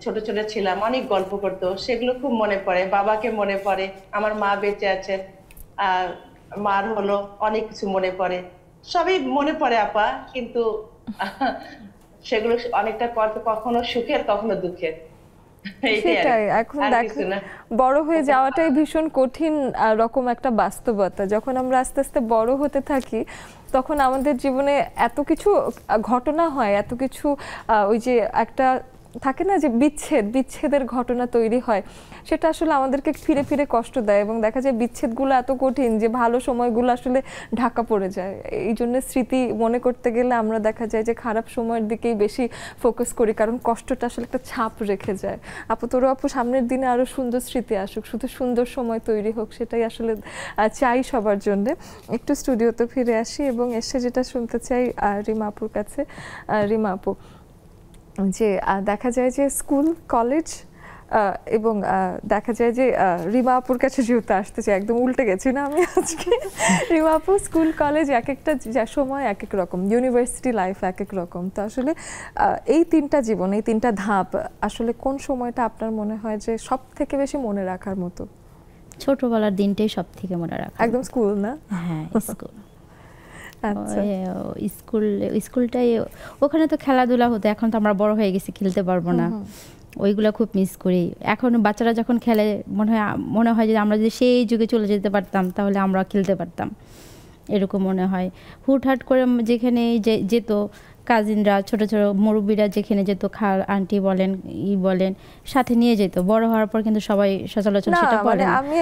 ছোট ছোট ছিলাম অনেক গল্প করতো, সেগুলো খুব মনে পড়ে। বাবাকে মনে পড়ে, আমার মা বেঁচে আছেন, মার হলো অনেক কিছু মনে পড়ে, সবই মনে পড়ে আপা। কিন্তু সেগুলো অনেকটা কখনো সুখের কখনো দুঃখের। সেটাই, এখন দেখেন বড় হয়ে যাওয়াটাই ভীষণ কঠিন রকম একটা বাস্তবতা। যখন আমরা আস্তে আস্তে বড় হতে থাকি তখন আমাদের জীবনে এত কিছু ঘটনা হয়, এত কিছু ওই যে একটা থাকে না যে বিচ্ছেদের ঘটনা তৈরি হয়, সেটা আসলে আমাদেরকে ফিরে ফিরে কষ্ট দেয়। এবং দেখা যায় বিচ্ছেদগুলো এত কঠিন যে ভালো সময়গুলো আসলে ঢাকা পড়ে যায়। এই জন্য স্মৃতি মনে করতে গেলে আমরা দেখা যায় যে খারাপ সময়ের দিকেই বেশি ফোকাস করি, কারণ কষ্টটা আসলে একটা ছাপ রেখে যায়। আপাতত আপু সামনের দিনে আরো সুন্দর স্মৃতি আসুক, শুধু সুন্দর সময় তৈরি হোক, সেটাই আসলে চাই সবার জন্য। একটু স্টুডিওতে ফিরে আসি এবং এসে যেটা শুনতে চাই রিমা আপুর কাছে। রিমা আপু, যে দেখা যায় যে স্কুল কলেজ এবং দেখা যায় যে রিমা আপুর কাছে যেহেতু আসতে চাই, একদম উল্টে গেছি না আমি আজকে। রিমা আপু, স্কুল কলেজ এক একটা সময় এক এক রকম, ইউনিভার্সিটি লাইফ এক এক রকম। তো আসলে এই তিনটা জীবন, এই তিনটা ধাপ, আসলে কোন সময়টা আপনার মনে হয় যে সব থেকে বেশি মনে রাখার মতো? ছোটবেলার দিনটাই সব থেকে মনে রাখা। একদম স্কুল না? হ্যাঁ, স্কুল। স্কুলটাই, ওখানে তো খেলাধুলা হতো, এখন তো আমরা বড় হয়ে গেছি, খেলতে পারবো না, ওইগুলো খুব মিস করি। এখন বাচ্চারা যখন খেলে মনে হয় যে আমরা যদি সেই যুগে চলে যেতে পারতাম তাহলে আমরা খেলতে পারতাম, এরকম মনে হয়। হুটহাট করে যেখানে যেত কাজিনরা, ছোট ছোট মুরব্বীরা যেখানে যেত, খাল আন্টি বলেন বলেন, সাথে নিয়ে যেত। বড় হওয়ার পর কিন্তু সবাই সচরাচর সেটা বলে না। আমি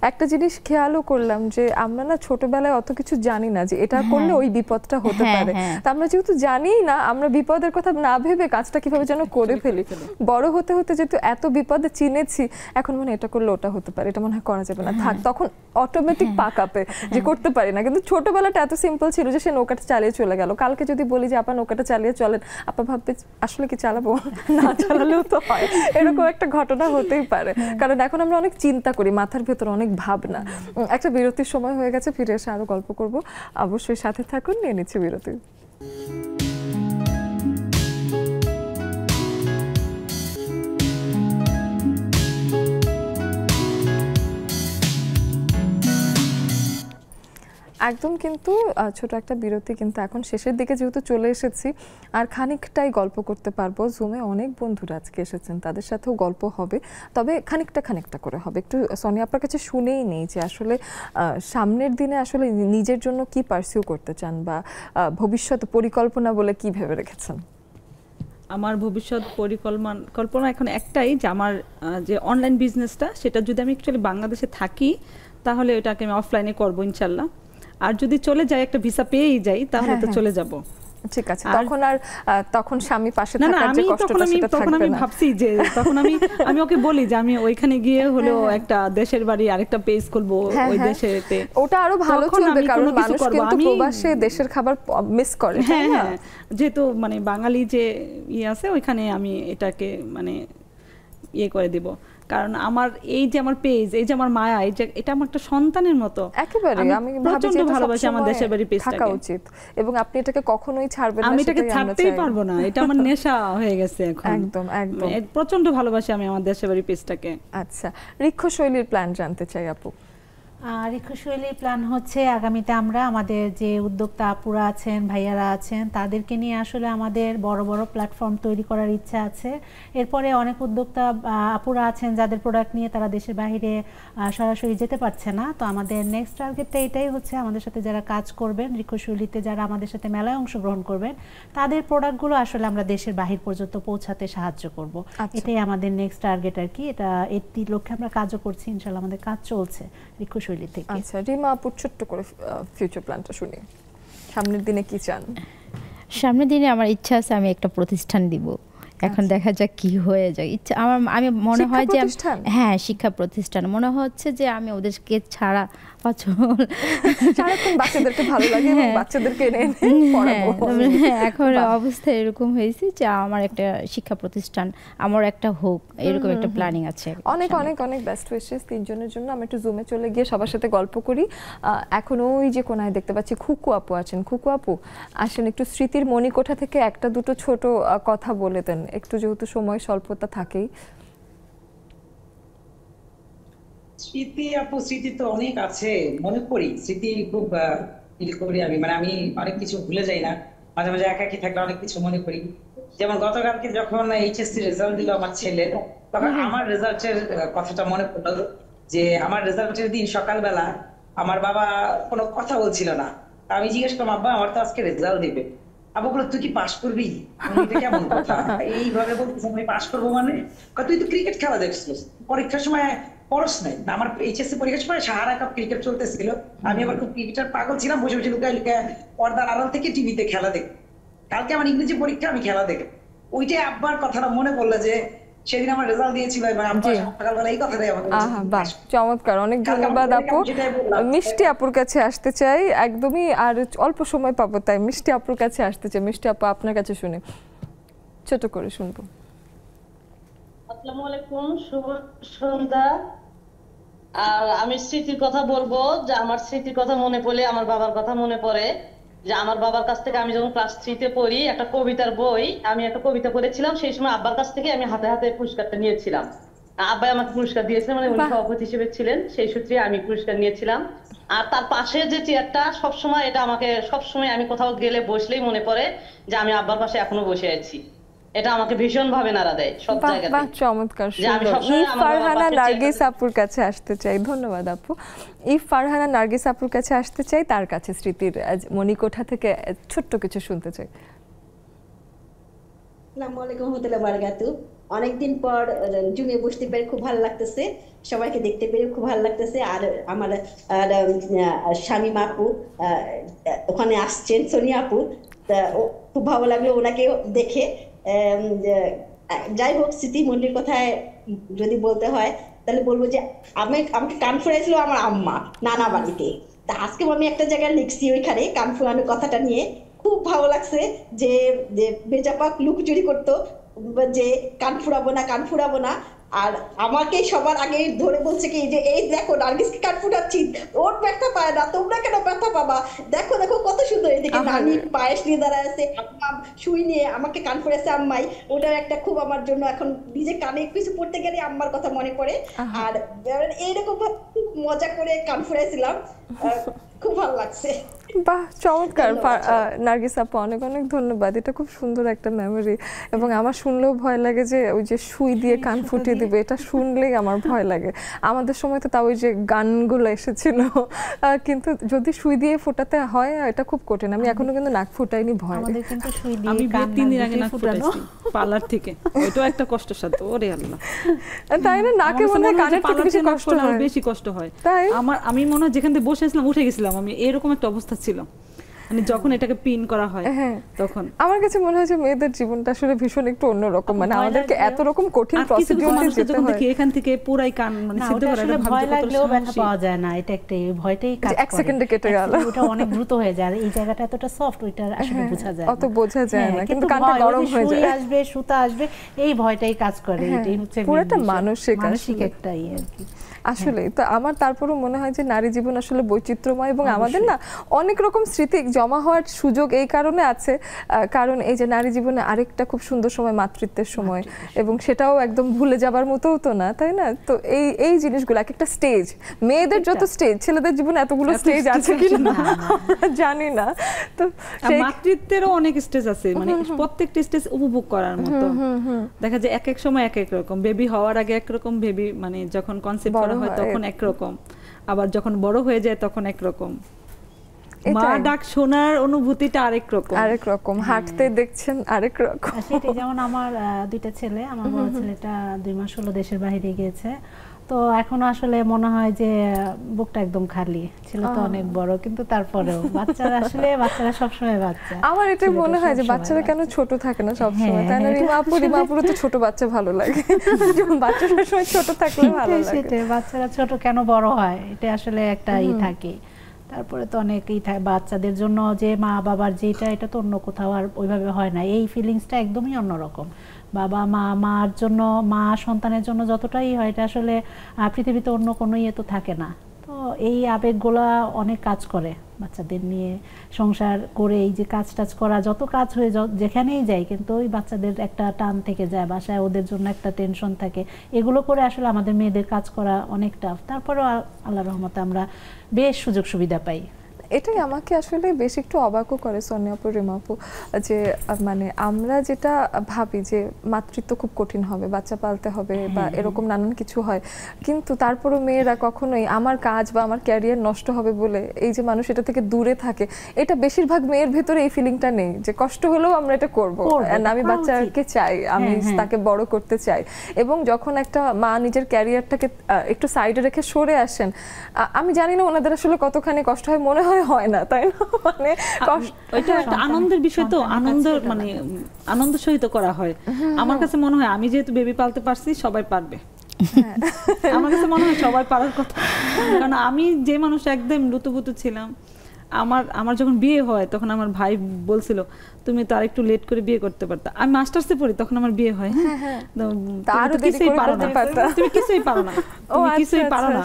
একটা জিনিস খেয়ালও করলাম যে আমরা না ছোটবেলায় অত কিছু জানি না যে এটা করলে ওই বিপদটা হতে পারে। তা আমরা যেহেতু জানি না, আমরা বিপদের কথা না ভেবে কাজটা কিভাবে যেন করে ফেলি। বড় হতে হতে যেহেতু এত বিপদে চিনেছি, এখন মনে এটা করলে ওটা হতে পারে, এটা মনে হয় করা যাবে না, থাক, তখন অটোমেটিক পাকাপে যে করতে পারি না। কিন্তু ছোটবেলাটা এত সিম্পল ছিল যে সে নৌকাটা চালিয়ে চলে গেল। কালকে যদি বলি যে আপা নৌকাটা চালিয়ে চলেন, আপা ভাববে আসলে কি চালাবো, না চালালেও তো হয়, এরকম একটা ঘটনা হতেই পারে। কারণ এখন আমরা অনেক চিন্তা করি, মাথার ভেতর অনেক ভাবনা। একটা বিরতির সময় হয়ে গেছে, ফিরে এসে আরো গল্প করব, অবশ্যই সাথে থাকুন। নিয়ে নিচ্ছি বিরতি। একদম কিন্তু ছোট একটা বিরতি কিন্তু এখন শেষের দিকে যেহেতু চলে এসেছি আর খানিকটাই গল্প করতে পারবো। জুমে অনেক বন্ধুরা আজকে এসেছেন, তাদের সাথেও গল্প হবে, তবে খানিকটা করে হবে। একটু সোনিয়া আপনার কাছে শুনেই নেই যে আসলে সামনের দিনে আসলে নিজের জন্য কি পারসিউ করতে চান বা ভবিষ্যৎ পরিকল্পনা বলে কি ভেবে রেখেছেন? আমার ভবিষ্যৎ পরিকল্পনা এখন একটাই, যে আমার যে অনলাইন বিজনেসটা সেটা যদি আমি অ্যাকচুয়ালি বাংলাদেশে থাকি তাহলে ওটাকে আমি অফলাইনে করবো ইনশাল্লাহ। আর যদি চলে যাই, একটা ভিসা পেয়েই যাই, তাহলে তো চলে যাব। ঠিক আছে, তখন স্বামী পাশে থাকার যে কষ্টটা সেটা থাকবে না। তখন আমি ভাবছি যে তখন আমি ওকে বলি যে আমি ওইখানে গিয়ে হলেও একটা দেশের বাড়ি আরেকটা পেজ খুলবো ওই দেশেতে, ওটা আরো ভালো চলবে, কারণ মানুষ কিন্তু প্রবাসে দেশের খাবার মিস করে। হ্যাঁ, যেহেতু মানে বাঙালি যে আছে ওইখানে আমি এটাকে মানে করে দিব। কারণ আমার এই যে আমার পেজ, এই যে আমার মায়া, এই যে এটা আমার একটা সন্তানের মতো। একেবারে আমি প্রচন্ড ভালোবাসি আমার দেশের বাড়ি পেজটাকে, থাকা উচিত এবং আপনি এটাকে কখনোই ছাড়বেন না। আমি এটাকে ছাড়তেই পারবো না, এটা আমার নেশা হয়ে গেছে এখন। একদম প্রচন্ড ভালোবাসি আমি আমার দেশের বাড়ি পেজটাকে। আচ্ছা, ঋক্ষশৈলীর প্ল্যান জানতে চাই আপু। ঋক্ষশৈলীর প্ল্যান হচ্ছে আগামীতে আমরা আমাদের যে উদ্যোক্তা আপুরা আছেন, ভাইয়ারা আছেন, তাদেরকে নিয়ে আসলে আমাদের বড় বড় প্ল্যাটফর্ম তৈরি করার ইচ্ছা আছে। এরপরে অনেক উদ্যোক্তা আপুরা আছেন যাদের প্রোডাক্ট নিয়ে তারা দেশের বাইরে সরাসরি যেতে পারছে না। তো আমাদের নেক্সট টার্গেটটা এটাই হচ্ছে, আমাদের সাথে যারা কাজ করবেন ঋক্ষশৈলীতে, যারা আমাদের সাথে মেলায় অংশগ্রহণ করবেন, তাদের প্রোডাক্টগুলো আসলে আমরা দেশের বাহির পর্যন্ত পৌঁছাতে সাহায্য করব। এটাই আমাদের নেক্সট টার্গেট আর কি। এর লক্ষ্যে আমরা কাজও করছি, ইনশাআল্লাহ আমাদের কাজ চলছে ঋক্ষশৈলী। আচ্ছা, রিমা আপু ছোট্ট করে ফিউচার প্ল্যানটা শুনি, সামনের দিনে কি চান? সামনের দিনে আমার ইচ্ছা আছে আমি একটা প্রতিষ্ঠান দিব, এখন দেখা যাক কি হয়ে যায়। ইচ্ছা আমি মনে হয় যে হ্যাঁ শিক্ষা প্রতিষ্ঠান, মনে হচ্ছে যে আমি ওদেরকে ছাড়া সারাক্ষণ বাচ্চাদেরকে ভালো লাগে এবং বাচ্চাদেরকে এনে পড়াবো। এখন অবস্থা এরকম হয়েছে যে আমার একটা শিক্ষা প্রতিষ্ঠান আমার একটা হোক, এরকম একটা প্ল্যানিং আছে। অনেক অনেক অনেক বেস্ট উইশেস তিনজনের জন্য। আমি একটু জুমে চলে গিয়ে সবার সাথে গল্প করি। এখন ওই যে কোনায় দেখতে পাচ্ছি খুকু আপু আছেন। খুকু আপু আসেন, একটু স্মৃতির মণিকোঠা থেকে একটা দুটো ছোট কথা বলে দেন একটু, যেহেতু সময় স্বল্পতা থাকেই। স্মৃতি আপু, স্মৃতি তো অনেক আছে, মনে করি স্মৃতি খুব ফিল করি আমি, মানে আমি অনেক কিছু ভুলে যাই না, মাঝে মাঝে একাকি থাকলে অনেক কিছু মনে করি। যেমন গতকালকে যখন এইচএসসি রেজাল্ট দিল আমার ছেলে, তখন আমার রেজাল্টের কথাটা মনে পড়লো যে আমার রেজাল্টের দিন সকালবেলা আমার বাবা কোনো কথা বলছিল না, আমি জিজ্ঞেস করলাম আব্বা আমার তো আজকে রেজাল্ট দিবে, আব্বা বললো তুই কি পাশ করবি? এটা কেমন কথা? এইভাবে বলতেছে আমি পাশ করবো মানে? তুই তো ক্রিকেট খেলা দেখছিস, পরীক্ষার সময় পড়স নাই। আমার এইচএসসি পরীক্ষার সময় সাহারা কাপ ক্রিকেট চলতেছিল, আমি আবার খুব ক্রিকেটার পাগল ছিলাম, বসে বসে লুকায় লুকায় পর্দার আড়াল থেকে টিভিতে খেলা দেখ। কালকে আমার ইংরেজি পরীক্ষা, আমি খেলা দেখে ওইটাই আব্বার কথাটা মনে পড়লো যে সেদিন আমার রেজাল্ট দিয়েছিল এবং আব্বা সকালবেলা এই কথাটাই আমাকে বলেছে। বাহ, চমৎকার, অনেক ধন্যবাদ আপু। মিষ্টি আপুর কাছে আসতে চাই, একদমই আর অল্প সময় পাবো, তাই মিষ্টি আপুর কাছে আসতে চাই। মিষ্টি আপু আপনার কাছে শুনে ছোট করে শুনবো। আসসালামু আলাইকুম, শুভ সন্ধ্যা। আর আমি স্মৃতির কথা বলবো, যে আমার স্মৃতির কথা মনে পড়লে আমার বাবার কথা মনে পড়ে। যে আমার বাবার কাছ থেকে আমি যখন ক্লাস 3-তে পড়ি, একটা কবিতার বই, আমি একটা কবিতা পড়েছিলাম, সেই সময় আব্বার কাছ থেকে আমি হাতে হাতে পুরস্কারটা নিয়েছিলাম। আব্বাই আমাকে পুরস্কার দিয়েছিলেন, মানে উনি সভাপতি হিসেবে ছিলেন, সেই সূত্রে আমি পুরস্কার নিয়েছিলাম। আর তার পাশে যে চেয়ারটা, সবসময় এটা আমাকে সবসময় আমি কোথাও গেলে বসলেই মনে পড়ে যে আমি আব্বার পাশে এখনো বসে আছি। এটা আমাকে ভীষণ ভাবে নাড়া দেয় সব জায়গাতে। বাহ, চমৎকার। ফারহানা নার্গিস আপুর কাছে আসতে চাই। ধন্যবাদ আপু। ফারহানা নার্গিস আপুর কাছে আসতে চাই, তার কাছে স্মৃতির মণিকোঠা থেকে ছোট্ট কিছু শুনতে চাই। আসসালামু আলাইকুম ওয়া রাহমাতুল্লাহি ওয়া বারাকাতুহু। অনেকদিন পর জুমে বসতে পেরে খুব ভালো লাগতেছে, সবাইকে দেখতে পেরে খুব ভালো লাগতেছে। আর আমার শামীমা আপু ওখানে আসছেন, সোনিয়া আপু, খুব ভালো লাগলো ওনাকে দেখে। যাই হোক, স্মৃতি মন্দির কথায় যদি বলতে হয় তাহলে বলবো যে আমাকে কান ফুরাইছিল আমার আম্মা নানা বাড়িতে। তা আজকে আমি একটা জায়গায় লিখছি ওইখানে কান ফুরানোর কথাটা নিয়ে, খুব ভালো লাগছে যে বেজাপা লুকোচুরি করতো যে কান ফুরাবো না কান ফুরাবো না, আর আমাকে সবার আগে ধরে বলছে কি যে এই দেখো নার্গিসকে কান ফুটাচ্ছি, ওর ব্যথা পায় না, তোমরা কেন ব্যথা পাবা, দেখো দেখো কত সুন্দর। এদিকে নানি পায়েস নিয়ে দাঁড়ায় আছে, আম্মা শুই নিয়ে আমাকে কান ফুটাচ্ছে আম্মাই। ওটার একটা খুব আমার জন্য এখন নিজে কানে কিছু পড়তে গেলে আম্মার কথা মনে পড়ে। আর এইরকম খুব মজা করে কান ফুটাইছিলাম। খুব ভালো লাগছে। বাহ, চমৎকার নার্গিস আপু, অনেক অনেক ধন্যবাদ। এটা খুব সুন্দর একটা মেমোরি, এবং আমার শুনলেও ভয় লাগে যে ওই যে সুই দিয়ে কান ফুটিয়ে দিবে, এটা শুনলেই আমার ভয় লাগে। আমাদের সময় তো তাও ওই যে গানগুলো এসেছিল, কিন্তু যদি সুই দিয়ে ফোটাতে হয় এটা খুব কঠিন। আমি এখনো কিন্তু নাক ফুটাইনি ভয়। আমাদের কিন্তু সুই দিয়ে আমি 3 দিন আগে নাক ফুটাইছি পার্লার থেকে, ওইটাও একটা কষ্টসাধ্য। ওরে আল্লাহ, তাই না? নাকে মনে হয় কানের থেকে বেশি কষ্ট হয়, বেশি কষ্ট হয়। আমি মনে হয় যেখান থেকে বসেছিলাম উঠে গেছিলাম, আমি এরকম একটা অবস্থা ছিল মানে যখন এটাকে পিন করা হয় তখন। আমার কাছে মনে হয় যে মেয়েদের জীবনটা আসলে ভীষণ একটু অন্যরকম, মানে আমাদেরকে এত রকম কঠিন প্রসিডিউরে যেতে হয়। দেখি এখান থেকে পুরাই কান মানে সিদ্ধ করা, এটা ভয় লাগলেও ব্যথা পাওয়া যায় না, এটা একটা ভয়টাই কাজ করে। এক সেকেন্ডে কেটে গেল, ওটা অনেক দ্রুত হয়ে যায়। এই জায়গাটা এতটা সফট, ওইটা আসলে বোঝা যায় না, অত বোঝা যায় না, কিন্তু কানটা গরম হয়ে যায়। সুই আসবে, সুতা আসবে, এই ভয়টাই কাজ করে। এটাই হচ্ছে পুরোটা মানসিক একটা ইয়ে আর কি। আসলে তো আমার তারপরও মনে হয় যে নারী জীবন আসলে বৈচিত্র্যময়, এবং আমাদের না অনেক রকম স্মৃতি জমা হওয়ার সুযোগ এই কারণে আছে, কারণ এই যে নারী জীবনে আরেকটা খুব সুন্দর সময় মাতৃত্বের সময়, এবং সেটাও একদম ভুলে যাবার মতোও তো না, তাই না? তো এই জিনিসগুলো এক একটা স্টেজ, মেয়েদের যত স্টেজ, ছেলেদের জীবনে এতগুলো স্টেজ আছে কিনা জানি না। তো মাতৃত্বেরও অনেক স্টেজ আছে, মানে প্রত্যেকটা স্টেজ উপভোগ করার মতো। দেখা যায় এক এক সময় এক এক রকম, বেবি হওয়ার আগে এক রকম, বেবি মানে যখন কনসেপ্ট করা হয় তখন একরকম, আবার যখন বড় হয়ে যায় তখন একরকম, মা ডাক শোনার অনুভূতিটা আরেক রকম, হাঁটতে দেখছেন আরেক রকম। সেটাই, যেমন আমার 2টা ছেলে, আমার বড় ছেলেটা 2 মাস হলো দেশের বাইরে গিয়েছে, তো এখন আসলে মনে হয় যে বুকটা একদম খালি। ছেলে তো অনেক বড়, কিন্তু তারপরেও বাচ্চারা সবসময় বাচ্চা। আমার এটাই মনে হয় যে বাচ্চারা কেন ছোট থাকে না সবসময়, তাই না? রিমা আপুরও তো ছোট বাচ্চা ভালো লাগে, বাচ্চা সবসময় ছোট থাকলে ভালো লাগে। সেটাই, বাচ্চারা ছোট কেন বড় হয়, এটা আসলে একটা থাকে। তারপরে তো অনেকেই বাচ্চাদের জন্য যে মা বাবার যেটা, এটা তো অন্য কোথাও আর ওইভাবে হয় না। এই ফিলিংসটা একদমই অন্যরকম। বাবা মার জন্য, মা সন্তানের জন্য যতটাই হয়, এটা আসলে পৃথিবীতে অন্য কোনো ইয়ে তো থাকে না। তো এই আবেগগুলা অনেক কাজ করে বাচ্চাদের নিয়ে, সংসার করে এই যে কাজ করা, যত কাজ হয়ে যেখানেই যাই, কিন্তু ওই বাচ্চাদের একটা টান থেকে যায়, বাসায় ওদের জন্য একটা টেনশন থাকে। এগুলো করে আসলে আমাদের মেয়েদের কাজ করা অনেক টাফ। তারপরেও আল্লাহর রহমতে আমরা বেশ সুযোগ সুবিধা পাই। এটাই আমাকে আসলে বেশ একটু অবাকও করে সোনিয়া আপু, রিমা আপু, যে মানে আমরা যেটা ভাবি যে মাতৃত্ব খুব কঠিন হবে, বাচ্চা পালতে হবে বা এরকম নানান কিছু হয়, কিন্তু তারপরও মেয়েরা কখনোই আমার কাজ বা আমার ক্যারিয়ার নষ্ট হবে বলে এই যে মানুষ এটা থেকে দূরে থাকে, এটা বেশিরভাগ মেয়ের ভেতরে এই ফিলিংটা নেই যে কষ্ট হলেও আমরা এটা করব, আমি বাচ্চাকে চাই, আমি তাকে বড় করতে চাই। এবং যখন একটা মা নিজের ক্যারিয়ারটাকে একটু সাইডে রেখে সরে আসেন, আমি জানি না ওনাদের আসলে কতখানি কষ্ট হয়, মনে হয় না, তাই না? মানে ওইটা একটা আনন্দের বিষয়, তো মানে আনন্দ সহিত করা হয়। আমার কাছে মনে হয় আমি যেহেতু বেবি পালতে পারছি, সবাই পারবে। আমার কাছে মনে হয় সবাই পারার কথা, কারণ আমি যে মানুষ একদম লুতুপুতু ছিলাম, আমার যখন বিয়ে হয় তখন আমার ভাই বলছিল তুমি তো আরেকটু লেট করে বিয়ে করতে পারতা। আমি মাস্টার্সে পড়ি, তখন আমার বিয়ে হয়। তুমি কিছুই পারো না,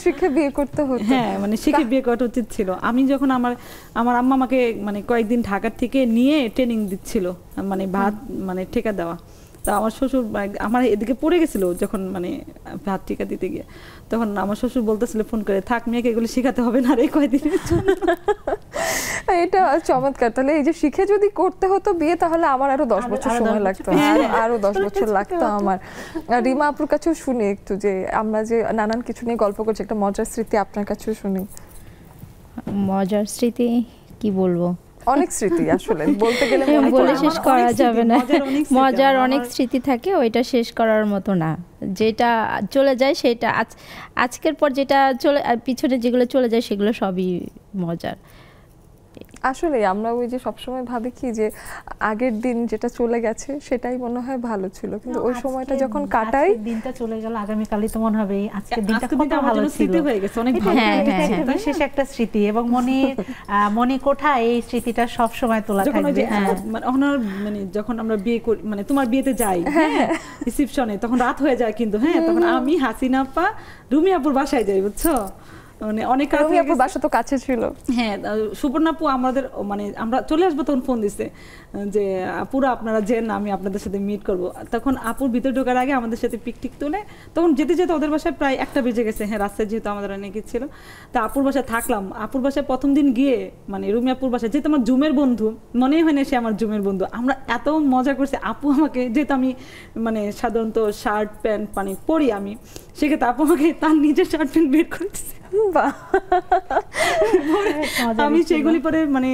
শিখে বিয়ে করতে হতো। হ্যাঁ, মানে শিখে বিয়ে করা উচিত ছিল। আমি যখন আমার আম্মা আমাকে মানে কয়েকদিন ঢাকার থেকে নিয়ে ট্রেনিং দিচ্ছিল, মানে ভাত মানে ঠেকা দেওয়া, তা আমার শ্বশুর আমার এদিকে পড়ে গেছিল যখন মানে ভাত টিকা দিতে গিয়ে, তখন আমার শ্বশুর বলতেছিল ফোন করে, থাক মেয়েকে এগুলো শেখাতে হবে না রে কয়দিনের জন্য। এটা চমৎকার। তাহলে এই যে শিখে যদি করতে হতো বিয়ে, তাহলে আমার আরো 10 বছর সময় লাগতো, আরো 10 বছর লাগতো আমার। রিমা আপুর কাছেও শুনি একটু, যে আমরা যে নানান কিছু নিয়ে গল্প করছি, একটা মজার স্মৃতি আপনার কাছেও শুনি। মজার স্মৃতি কি বলবো, অনেক স্মৃতি আসলে বলতে গেলে বলে শেষ করা যাবে না। মজার অনেক স্মৃতি থাকে, ওইটা শেষ করার মতো না। যেটা চলে যায় সেটা আজকের পর যেটা চলে, পিছনে যেগুলো চলে যায় সেগুলো সবই মজার। আসলে আমরা ওই যে সবসময় ভাবি কি যে আগের দিন যেটা চলে গেছে সেটাই মনে হয় ভালো ছিল, কিন্তু ওই সময়টা যখন কাটাই, দিনটা চলে গেল, আগামীকালই তো মনে হবে আজকের দিনটা কত ভালো ছিল, হয়ে গেছে অনেক ভালো। বিশেষ একটা স্মৃতি, এবং মনে কোঠায় এই স্মৃতিটা সব সময় তোলা থাকবে। মানে যখন আমরা বিয়ে করি, মানে তোমার বিয়েতে যাই রিসেপশনে, তখন রাত হয়ে যায়, কিন্তু তখন আমি হাসিনা আপা রুমি আপুর বাসায় যাই, বুঝছো? মানে অনেক রুমি আপু বাসা তো কাছে ছিল। হ্যাঁ, সুবর্ণা আপু আমাদের মানে আমরা চলে আসবো তখন ফোন দিছে যে আপুরা আপনারা যেন আমি আপনাদের সাথে মিট করব। তখন আপুর ভিতরে ঢোকার আগে আমাদের সাথে পিকটিক তুলে তখন যেতে যেতে ওদের বাসায় প্রায় 1টা বেজে গেছে। হ্যাঁ, রাস্তায় যেহেতু আমাদের অনেক ছিল, তা আপুর বাসায় থাকলাম। আপুর বাসায় প্রথম দিন গিয়ে মানে রুমি আপুর বাসায় যেহেতু আমার জুমের বন্ধু, মনেই হয় না সে আমার জুমের বন্ধু, আমরা এত মজা করছি। আপু আমাকে, যেহেতু আমি মানে সাধারণত শার্ট প্যান্ট মানে পরি আমি, সেক্ষেত্রে আপু আমাকে তার নিজের শার্ট প্যান্ট বের করেছে। আমি সেগুলি পরে মানে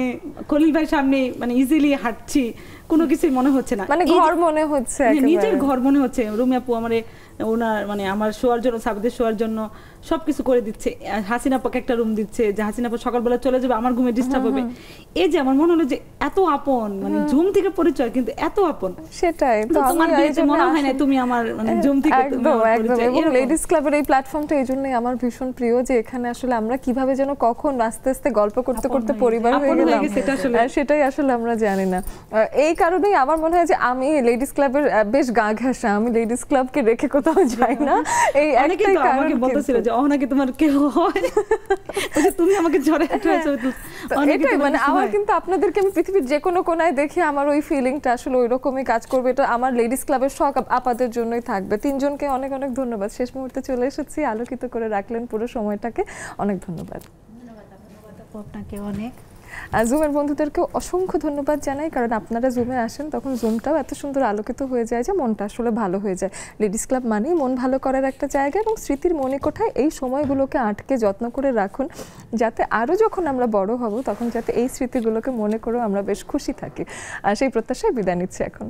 খলিল ভাই সামনে মানে ইজিলি হাঁটছি, কোনো কিছুই মনে হচ্ছে না, মানে ঘর মনে হচ্ছে, নিজের ঘর মনে হচ্ছে। রুমি আপু আমারে ওনার মানে আমার শোয়ার জন্য, সাবিদের শোয়ার জন্য সবকিছু করে দিচ্ছে। হাসিনা আপাকে একটা রুম দিচ্ছে যে হাসিনা আপা সকালবেলা চলে যাবে, আমার ঘুমে ডিস্টার্ব হবে। এই যে আমার মনে হলো যে এত আপন, মানে জুম থেকে পরিচয় কিন্তু এত আপন। সেটাই তো তোমার বিয়েতে মনে হয় না তুমি আমার মানে জুম থেকে পরিচয়। এবং লেডিস ক্লাবের এই প্ল্যাটফর্মটা এই জন্যই আমার ভীষণ প্রিয়, যে এখানে আসলে আমরা কিভাবে যেন কখন আস্তে আস্তে গল্প করতে করতে পরিবার হয়ে গেলাম, সেটাই আসলে আমরা জানি না। এই কারণেই আমার মনে হয় যে আমি লেডিস ক্লাবের বেশ গা ঘেঁষা, আমি লেডিস ক্লাবকে রেখে কোথাও যাই না। এই একটাই কারণ। আমাকে বলতেছিল যে অহনাকে তোমার কেউ হয়, যে তুমি আমাকে ঝরে উঠেছো। এটাই মানে আমার কিন্তু আপনাদেরকে আমি পৃথিবীর যে কোনো কোনায় দেখি আমার ওই ফিলিংটা আসলে ওই রকমই কাজ করবে। এটা আমার লেডিস ক্লাবের শখ আপাদের জন্যই থাকবে। তিনজনকে অনেক অনেক ধন্যবাদ। শেষ মুহূর্তে চলে এসেছি, আলোকিত করে রাখলেন পুরো সময়টাকে, অনেক ধন্যবাদ। আপনাকে অনেক। জুমের বন্ধুদেরকে অসংখ্য ধন্যবাদ জানাই, কারণ আপনারা জুমে আসেন তখন জুমটাও এত সুন্দর আলোকিত হয়ে যায় যে মনটা আসলে ভালো হয়ে যায়। লেডিস ক্লাব মানেই মন ভালো করার একটা জায়গা, এবং স্মৃতির মণিকোঠায় এই সময়গুলোকে আটকে যত্ন করে রাখুন, যাতে আরও যখন আমরা বড় হব তখন যাতে এই স্মৃতিগুলোকে মনে করেও আমরা বেশ খুশি থাকি। আর সেই প্রত্যাশায় বিদায় নিচ্ছি এখন।